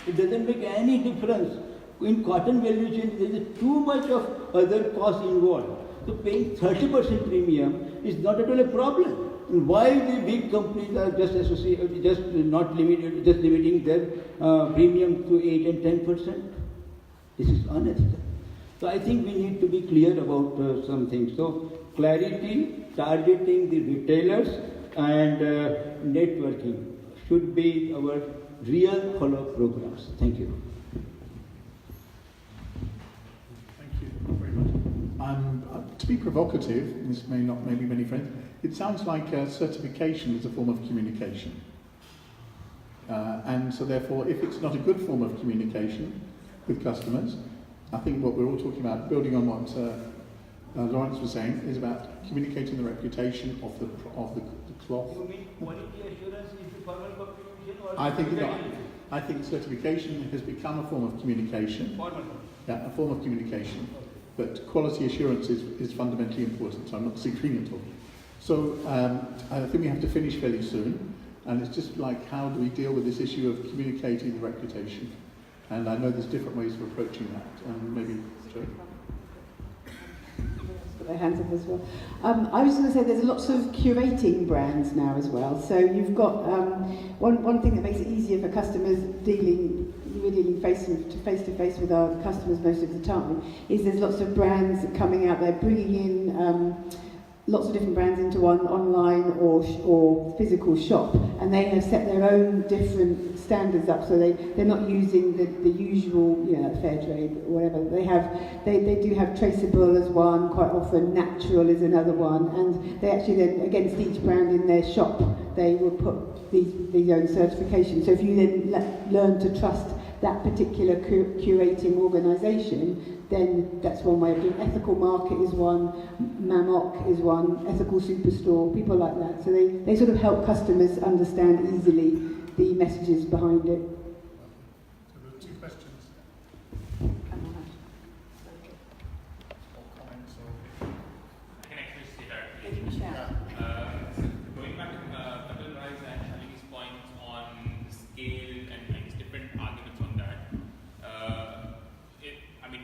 Speaker 3: It doesn't make any difference. In cotton value chain, there is too much of other costs involved. So paying 30% premium is not at all a problem. Why the big companies are just limiting their premium to 8 and 10%? This is unethical. So I think we need to be clear about some things. So clarity, targeting the retailers, and networking should be our real follow-up programs. Thank you.
Speaker 2: Thank you very much.
Speaker 1: To be provocative, this may not make me many friends, it sounds like certification is a form of communication. And so therefore, if it's not a good form of communication with customers, I think what we're all talking about, building on what Lawrence was saying, is about communicating the reputation of the cloth.
Speaker 3: You mean quality assurance is the formal communication, or
Speaker 1: I think certification has become a form of communication.
Speaker 3: Formal.
Speaker 1: Yeah, a form of communication. But quality assurance is fundamentally important, so I'm not disagreeing at all. So I think we have to finish fairly soon, and it's just like, how do we deal with this issue of communicating the reputation? And I know there's different ways of approaching that, and maybe, Joe?
Speaker 4: put their hands up as well. I was going to say there's lots of curating brands now as well. So you've got one thing that makes it easier for customers we're dealing face to face with our customers most of the time, is there's lots of brands coming out there bringing in lots of different brands into one online or physical shop, and they have set their own different standards up, so they're not using the usual, fair trade or whatever. They do have traceable as one, quite often natural is another one, and they actually then, against each brand in their shop, they will put these own certifications. So if you then learn to trust that particular curating organisation, then that's one way of doing it. Ethical Market is one, Mamok is one, Ethical Superstore, people like that. So they sort of help customers understand easily the messages behind it.
Speaker 2: So there are two questions. Or comments or...
Speaker 10: I can actually say that. Going back to Kapil Shah's and Shalini's point on the scale and different arguments on that.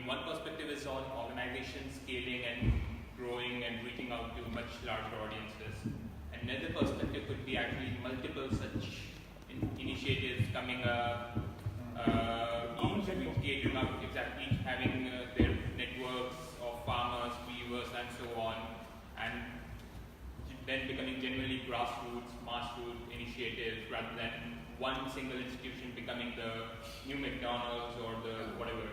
Speaker 10: One perspective is on organization scaling and growing and reaching out to much larger audiences. Another perspective could be actually multiple such initiatives coming up, each catering up, exactly, each having their networks of farmers, weavers, and so on, and then becoming generally grassroots, mass-roots initiatives rather than one single institution becoming the new McDonald's or the whatever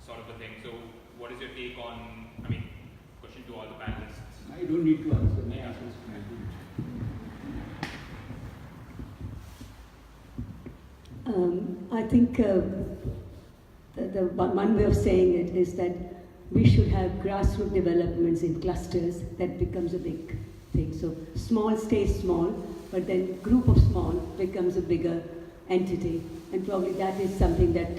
Speaker 10: sort of a thing. So what is your take on, question to all the panelists?
Speaker 3: I don't need to answer, my answer is
Speaker 5: I think the one way of saying it is that we should have grassroots developments in clusters. That becomes a big thing. So small stays small, but then group of small becomes a bigger entity. And probably that is something that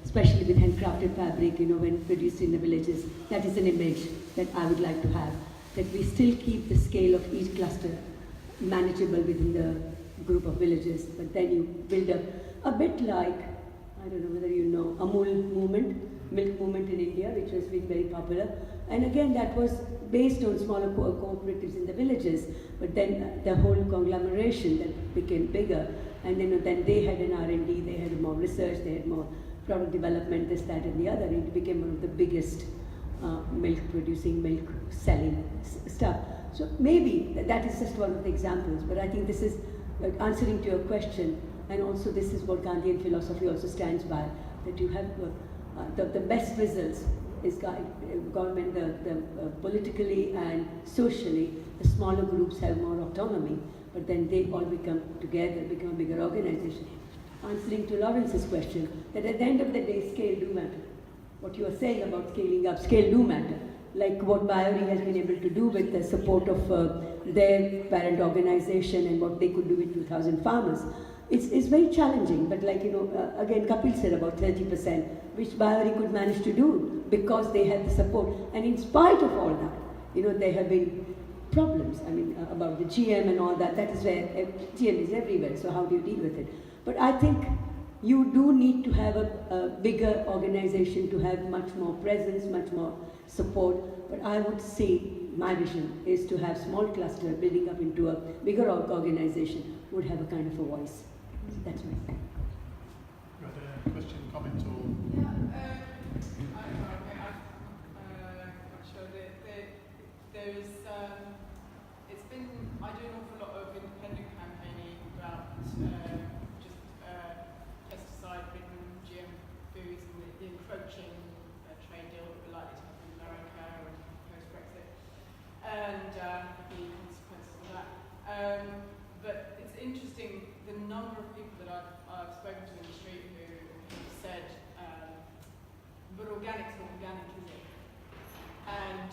Speaker 5: especially with handcrafted fabric, when produced in the villages, that is an image that I would like to have, that we still keep the scale of each cluster manageable within the group of villages, but then you build up a bit like, I don't know whether you know, Amul movement, milk movement in India, which has been very popular. And again, that was based on smaller cooperatives in the villages, but then the whole conglomeration that became bigger, and then they had an R&D, they had more research, they had more product development, this, that, and the other. It became one of the biggest milk-producing, milk-selling stuff. So maybe that is just one of the examples, but I think this is answering to your question, and also this is what Gandhian philosophy also stands by, that you have the best results is government, politically and socially, the smaller groups have more autonomy, but then they all become together, become a bigger organization. Answering to Lawrence's question, that at the end of the day, scale do matter. What you are saying about scaling up, scale do matter. Like what bioRe has been able to do with the support of their parent organization and what they could do with 2,000 farmers. It's very challenging, but again, Kapil said about 30%, which bioRe could manage to do because they had the support. And in spite of all that, there have been problems, about the GM and all that. That is where GM is everywhere, so how do you deal with it? But I think you do need to have a bigger organization to have much more presence, much more support. But I would see, my vision is to have small cluster building up into a bigger organization would have a kind of a voice. That's my thing.
Speaker 2: You had a question, comment, or?
Speaker 11: Yeah, I'm not sure that there's, it's been, I do an awful lot of independent campaigning about pesticide-ridden GM foods and the encroaching trade deal that we're likely to have in America and post-Brexit, and the consequences of that. But it's interesting, the number of people that I've spoken to in the street who have said, but organic's not organic, is it? And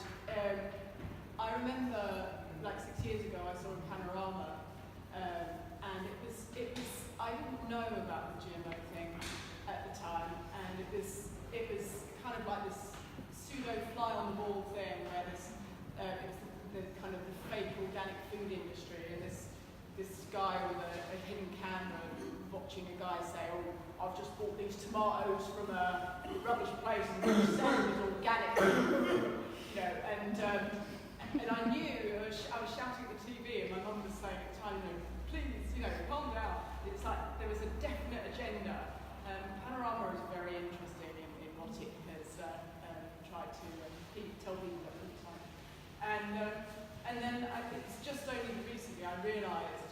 Speaker 11: I remember, like 6 years ago, I saw a panorama, and it was I didn't know about the GMO thing at the time, and it was kind of like this pseudo fly on the wall thing where it was the kind of the fake organic food industry, and this guy with a hidden camera watching a guy say, "Oh, I've just bought these tomatoes from a rubbish place and they're selling as organic," And I knew, I was shouting at the TV, and my mum was saying at the time, please, calm down. It's like there was a definite agenda. Panorama is very interesting in what it has tried to tell people at the time. And then it's just only recently I realised,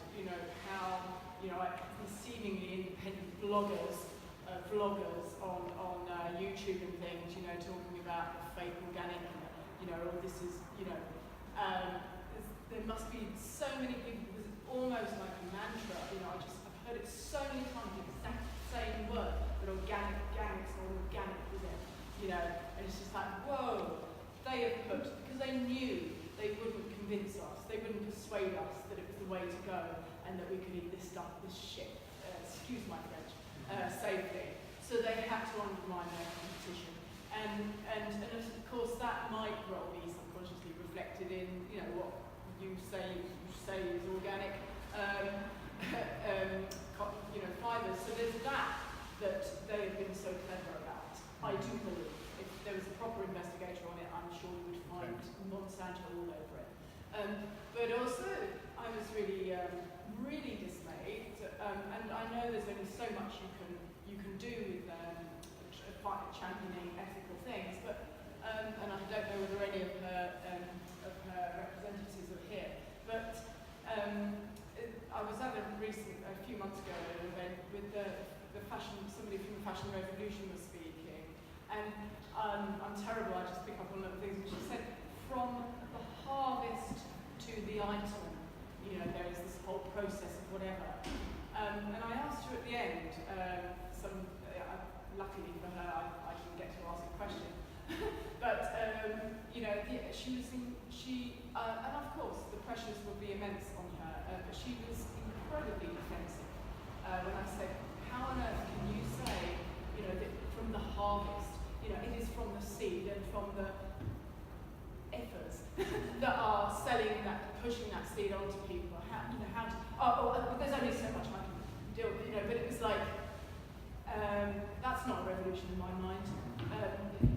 Speaker 11: how, these seemingly independent bloggers on YouTube and things, talking about the fake organic, or this is, there must be so many people, because it's almost like a mantra, I've heard it so many times, the exact same word, but organic's not organic, is it? And it's just like, whoa, they have put, because they knew they wouldn't convince us, they wouldn't persuade us that it was the way to go, and that we could eat this stuff, this shit, excuse my French, safely. So they had to undermine their competition. And of course that might well be subconsciously reflected in, what you say is organic, fibres. So there's that they have been so clever about. I do believe if there was a proper investigator on it, I'm sure you would find Monsanto all over it. But also, I was really, really dismayed, and I know there's only so much you can do with championing ethical things, but and I don't know whether any of her representatives are here, but I was at a few months ago at an event with somebody from the Fashion Revolution was speaking, and I'm terrible, I just pick up on little things, and she said, from the harvest to the item, there is this whole process of whatever. And I asked her at the end, luckily for her, I didn't get to ask a question, but and of course the pressures would be immense on her, but she was incredibly defensive when I said, how on earth can you say, that from the harvest, it is from the seed and from the efforts that are pushing that seed onto people. There's only so much I can deal with, but it was like, that's not a revolution in my mind.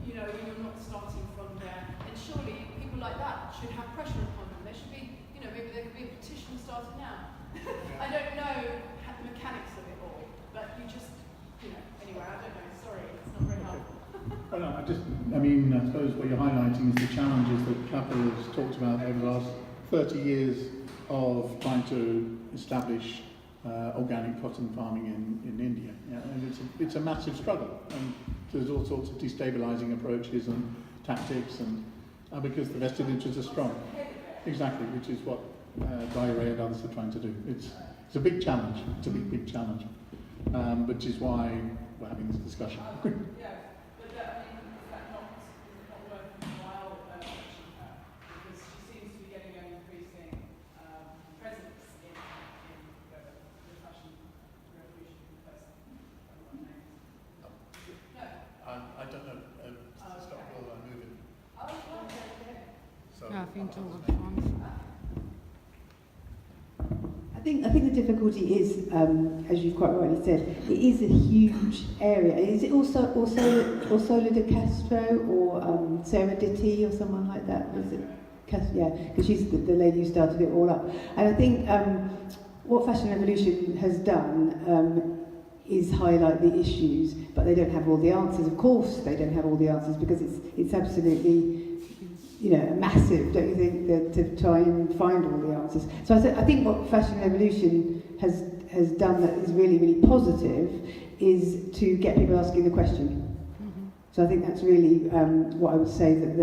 Speaker 11: You're not starting from there. And surely people like that should have pressure upon them. There should be, maybe there could be a petition started now. I don't know the mechanics of it all, but you just, anyway, I don't know. Sorry, it's not very helpful.
Speaker 1: Well, no, I suppose what you're highlighting is the challenges that Kapil has talked about over the last 30 years of trying to establish organic cotton farming in India. And it's a massive struggle, and there's all sorts of destabilising approaches and tactics, and because the vested interests are strong. Exactly, which is what bioRe and others are trying to do. It's a big challenge. It's a big challenge, which is why we're having this discussion.
Speaker 2: I don't know. Stop while I'm moving. So,
Speaker 12: Ja, vind
Speaker 4: I think the difficulty is, as you've quite rightly said, it is a huge area. Is it also Orsola de Castro or Sarah Ditti or someone like that? Was it? Yeah, because she's the lady who started it all up. And I think what Fashion Revolution has done is highlight the issues, but they don't have all the answers. Of course, they don't have all the answers because it's absolutely, massive, don't you think, to try and find all the answers. So I think what Fashion Revolution has done that is really, really positive is to get people asking the question. Mm-hmm. So I think that's really what I would say that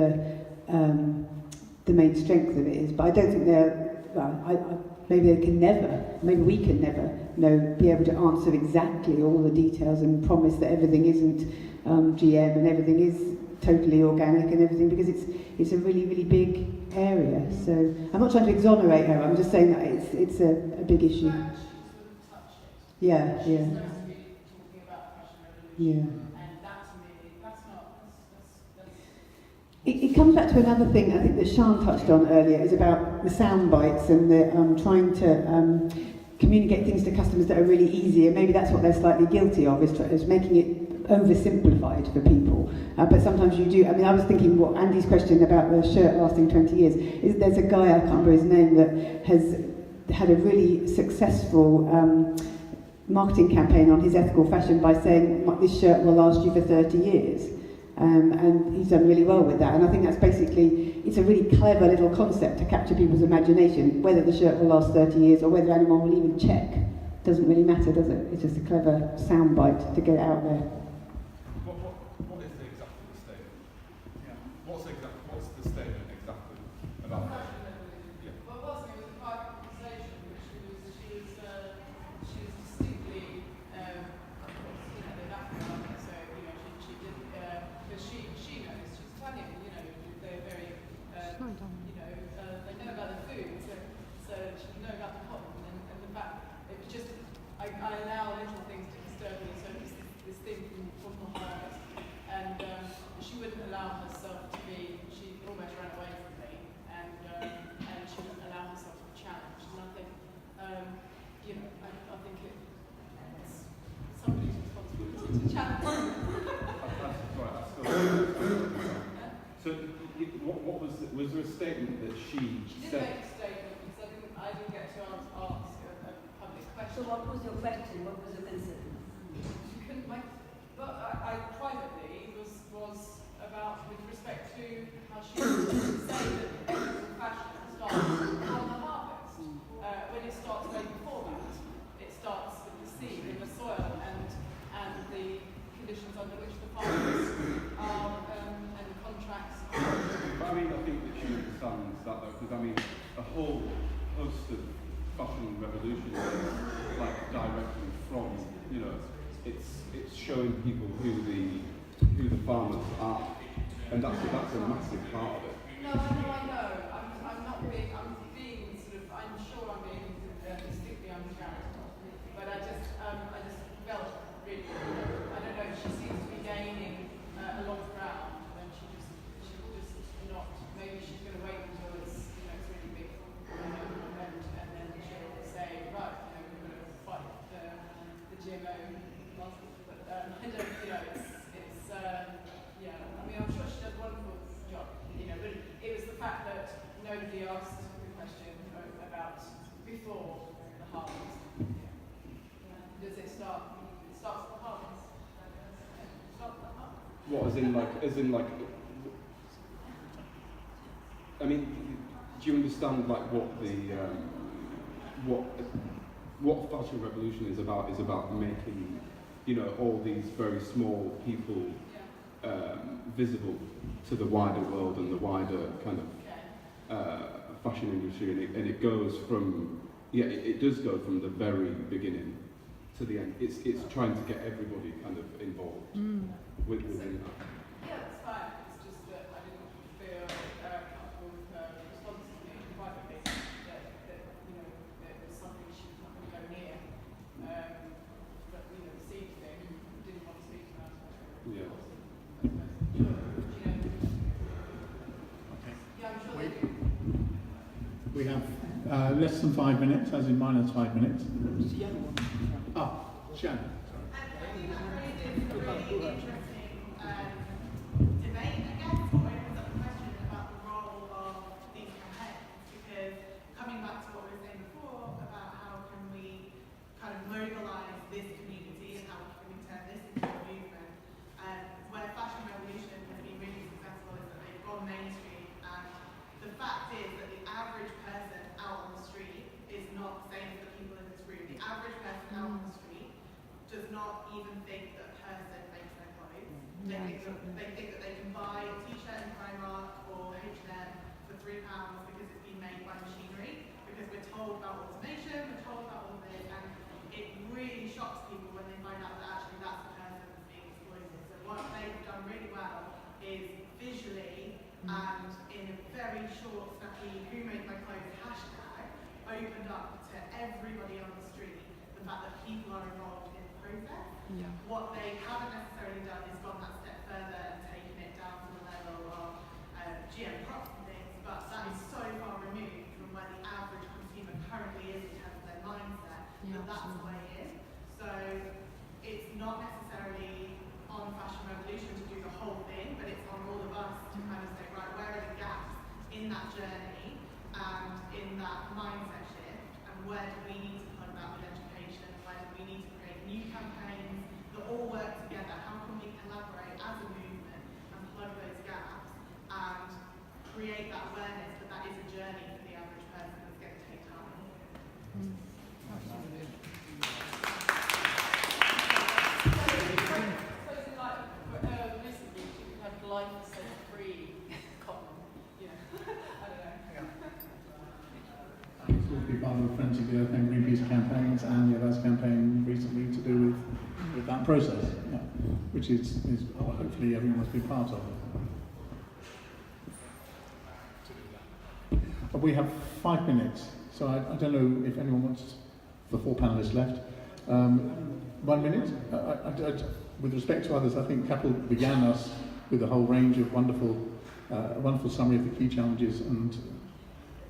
Speaker 4: the main strength of it is. But I don't think maybe we can never, be able to answer exactly all the details and promise that everything isn't GM and everything is totally organic and everything, because it's a really, really big area. So I'm not trying to exonerate her, I'm just saying that it's a big issue. Yeah. It comes back to another thing I think that Sean touched on earlier, is about the sound bites and the trying to communicate things to customers that are really easy, and maybe that's what they're slightly guilty of, is making it oversimplified for people. But sometimes you do. I mean, I was thinking what Andy's question about the shirt lasting 20 years is. There's a guy, I can't remember his name, that has had a really successful marketing campaign on his ethical fashion by saying this shirt will last you for 30 years. And he's done really well with that. And I think that's basically, it's a really clever little concept to capture people's imagination. Whether the shirt will last 30 years or whether anyone will even check doesn't really matter, does it? It's just a clever soundbite to get it out there.
Speaker 9: What is the exact statement? Yeah. What's the statement exactly about that? Yeah.
Speaker 11: Well, it was a private conversation, which she was distinctly, the background. So she did because she knows she's Italian. They're very, they know about the food, so she know about the cotton and the fact it was just I allow little things to disturb me. So this thing from the harvest, and she wouldn't allow herself to be. She almost ran away from me, and she wouldn't allow herself to be challenged. And I think, I think it's somebody's responsibility to challenge.
Speaker 9: So, was there a statement that she
Speaker 11: did
Speaker 9: said?
Speaker 11: make a statement because I didn't get to ask a public question.
Speaker 5: So what was your question? What was your concern?
Speaker 11: She couldn't make. But I privately was about with respect to how she would say that ethical fashion starts from the harvest. When it starts way before that, it starts with the seed in the soil and the conditions under which the farmers are and the contracts are.
Speaker 9: But I think that she understands that though, because a whole host of fashion revolution is directly from, it's showing people who the farmers are, and that's a massive part of it.
Speaker 11: No, I know. I'm being I'm sure I'm being distinctly uncharitable, but I just felt really, I don't know, she seems to be gaining a lot of ground, and she just not, maybe she's going to wait until it's really big, and then she'll say, right, we're going to fight the GMO monsters, but I don't, it's I'm sure she does a wonderful job, but it was the fact that nobody asked the question about before the harvest. Does it start? It starts at the harvest. It starts at the harvest.
Speaker 9: What, do you understand what fashion revolution is about? Is about making, all these very small people visible to the wider world and the wider kind of fashion industry, and it goes from it does go from the very beginning to the end. It's trying to get everybody kind of involved within that.
Speaker 11: Yeah, it's fine. It's just that I didn't feel comfortable with her response to me privately. That there was something she was not going to go near. But the seed thing, didn't want to speak about it.
Speaker 9: Yeah.
Speaker 1: We have less than 5 minutes, as in minus 5 minutes. Shan.
Speaker 12: I think that raises a really interesting debate, I guess, or opens up a question about the role of these campaigns. Because coming back to what we were saying before about how can we kind of mobilise this community and how can we turn this into a movement, where Fashion Revolution has been really successful is that they've gone mainstream, and the fact is that the average person out on the street is not the same as the people in this room. The average person out on the street does not even think that a person makes their clothes. They think that they can buy a t-shirt in Primark or H&M for £3 because it's been made by machinery, because we're told about automation, we're told about all of this, and it really shocks people when they find out that actually that's the person that's being exploited. So what they've done really well is visually and in a very short, snappy, who made my clothes hashtag, opened up to everybody on the street the fact that people are involved in the process. Yeah. What they haven't necessarily done is gone that step further and taken it down to the level of GM crops and things, but that is so far removed from where the average consumer currently is in terms of their mindset, that that's the way it is. So it's not necessarily on
Speaker 1: that process, yeah, which is hopefully everyone must be part of. We have 5 minutes, so I don't know if anyone wants, the 4 panelists left. 1 minute? With respect to others, I think Kapil began us with a whole range of wonderful summary of the key challenges, and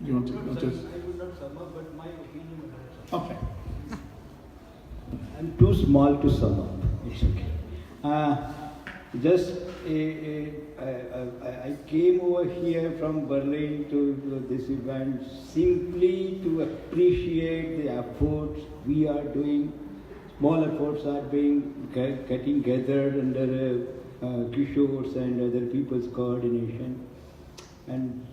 Speaker 1: you want to
Speaker 3: I would not sum up, but my opinion about it.
Speaker 1: Okay.
Speaker 3: I'm too small to sum up. It's okay. I came over here from Berlin to this event simply to appreciate the efforts we are doing. Small efforts are getting gathered under Kishore's and other people's coordination, and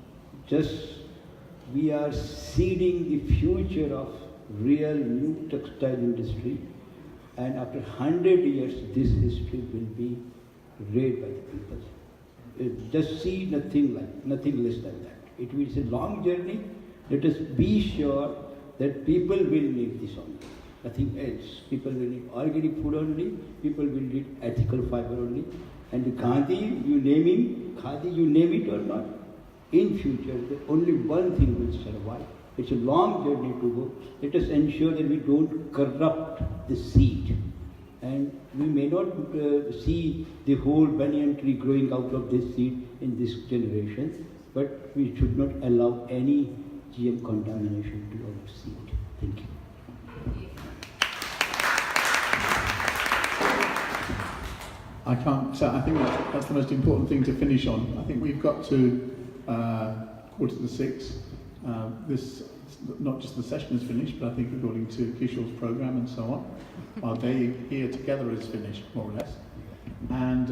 Speaker 3: we are seeding the future of real new textile industry. And after 100 years, this history will be read by the people. Just see nothing less than that. It is a long journey. Let us be sure that people will need this only. Nothing else. People will need organic food only. People will need ethical fiber only. And the khadi, you name it or not, in future, the only one thing will survive. It's a long journey to go. Let us ensure that we don't corrupt the seed. And we may not see the whole banyan tree growing out of this seed in this generation, but we should not allow any GM contamination to our seed. Thank you.
Speaker 1: I think that's the most important thing to finish on. I think we've got to 5:45. This, not just the session is finished, but I think according to Kishore's program and so on, our day here together is finished, more or less. And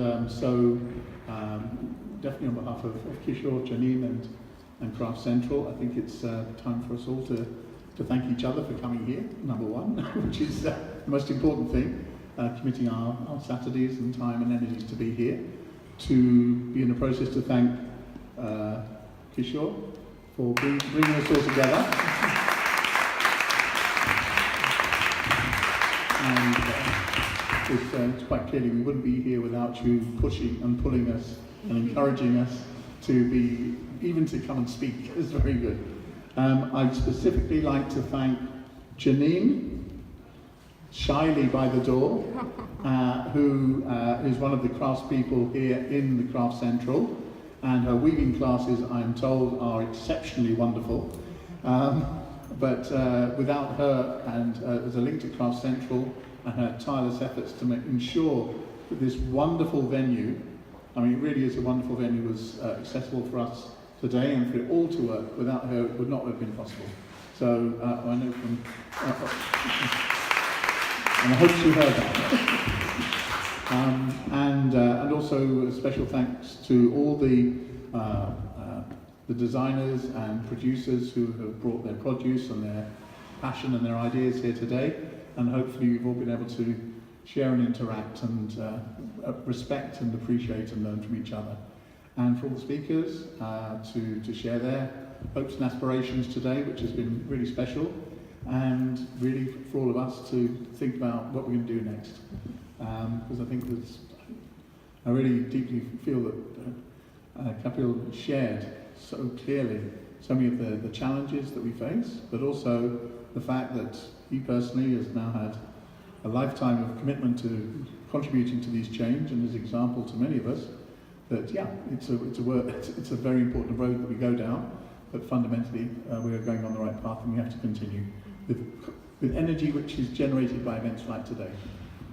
Speaker 1: definitely on behalf of Kishore, Janine and Craft Central, I think it's time for us all to thank each other for coming here, number one, which is the most important thing, committing our Saturdays and time and energies to be here, to be in the process to thank Kishore for bringing us all together. And it's quite clearly we wouldn't be here without you pushing and pulling us and encouraging us to come and speak. It's very good. I'd specifically like to thank Janine, shyly by the door, who is one of the craftspeople here in the Craft Central. And her weaving classes, I'm told, are exceptionally wonderful. But without her, and there's a link to Craft Central and her tireless efforts to ensure that this wonderful venue, I mean, it really is a wonderful venue, was accessible for us today, and for it all to work. Without her, it would not have been possible. So I know from, and I hope she heard that. And also a special thanks to all the designers and producers who have brought their produce and their passion and their ideas here today. And hopefully you've all been able to share and interact and respect and appreciate and learn from each other. And for all the speakers to share their hopes and aspirations today, which has been really special. And really for all of us to think about what we're going to do next. Because I think I really deeply feel that Kapil shared so clearly so many of the challenges that we face, but also the fact that he personally has now had a lifetime of commitment to contributing to these change, and as an example to many of us, that yeah, it's a very important road that we go down, but fundamentally we are going on the right path, and we have to continue with energy which is generated by events like today.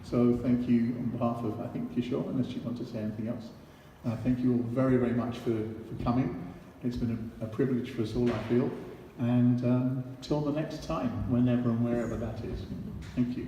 Speaker 1: So thank you on behalf of, I think, Kishore, unless you want to say anything else. Thank you all very, very much for coming. It's been a privilege for us all, I feel. And till the next time, whenever and wherever that is. Thank you.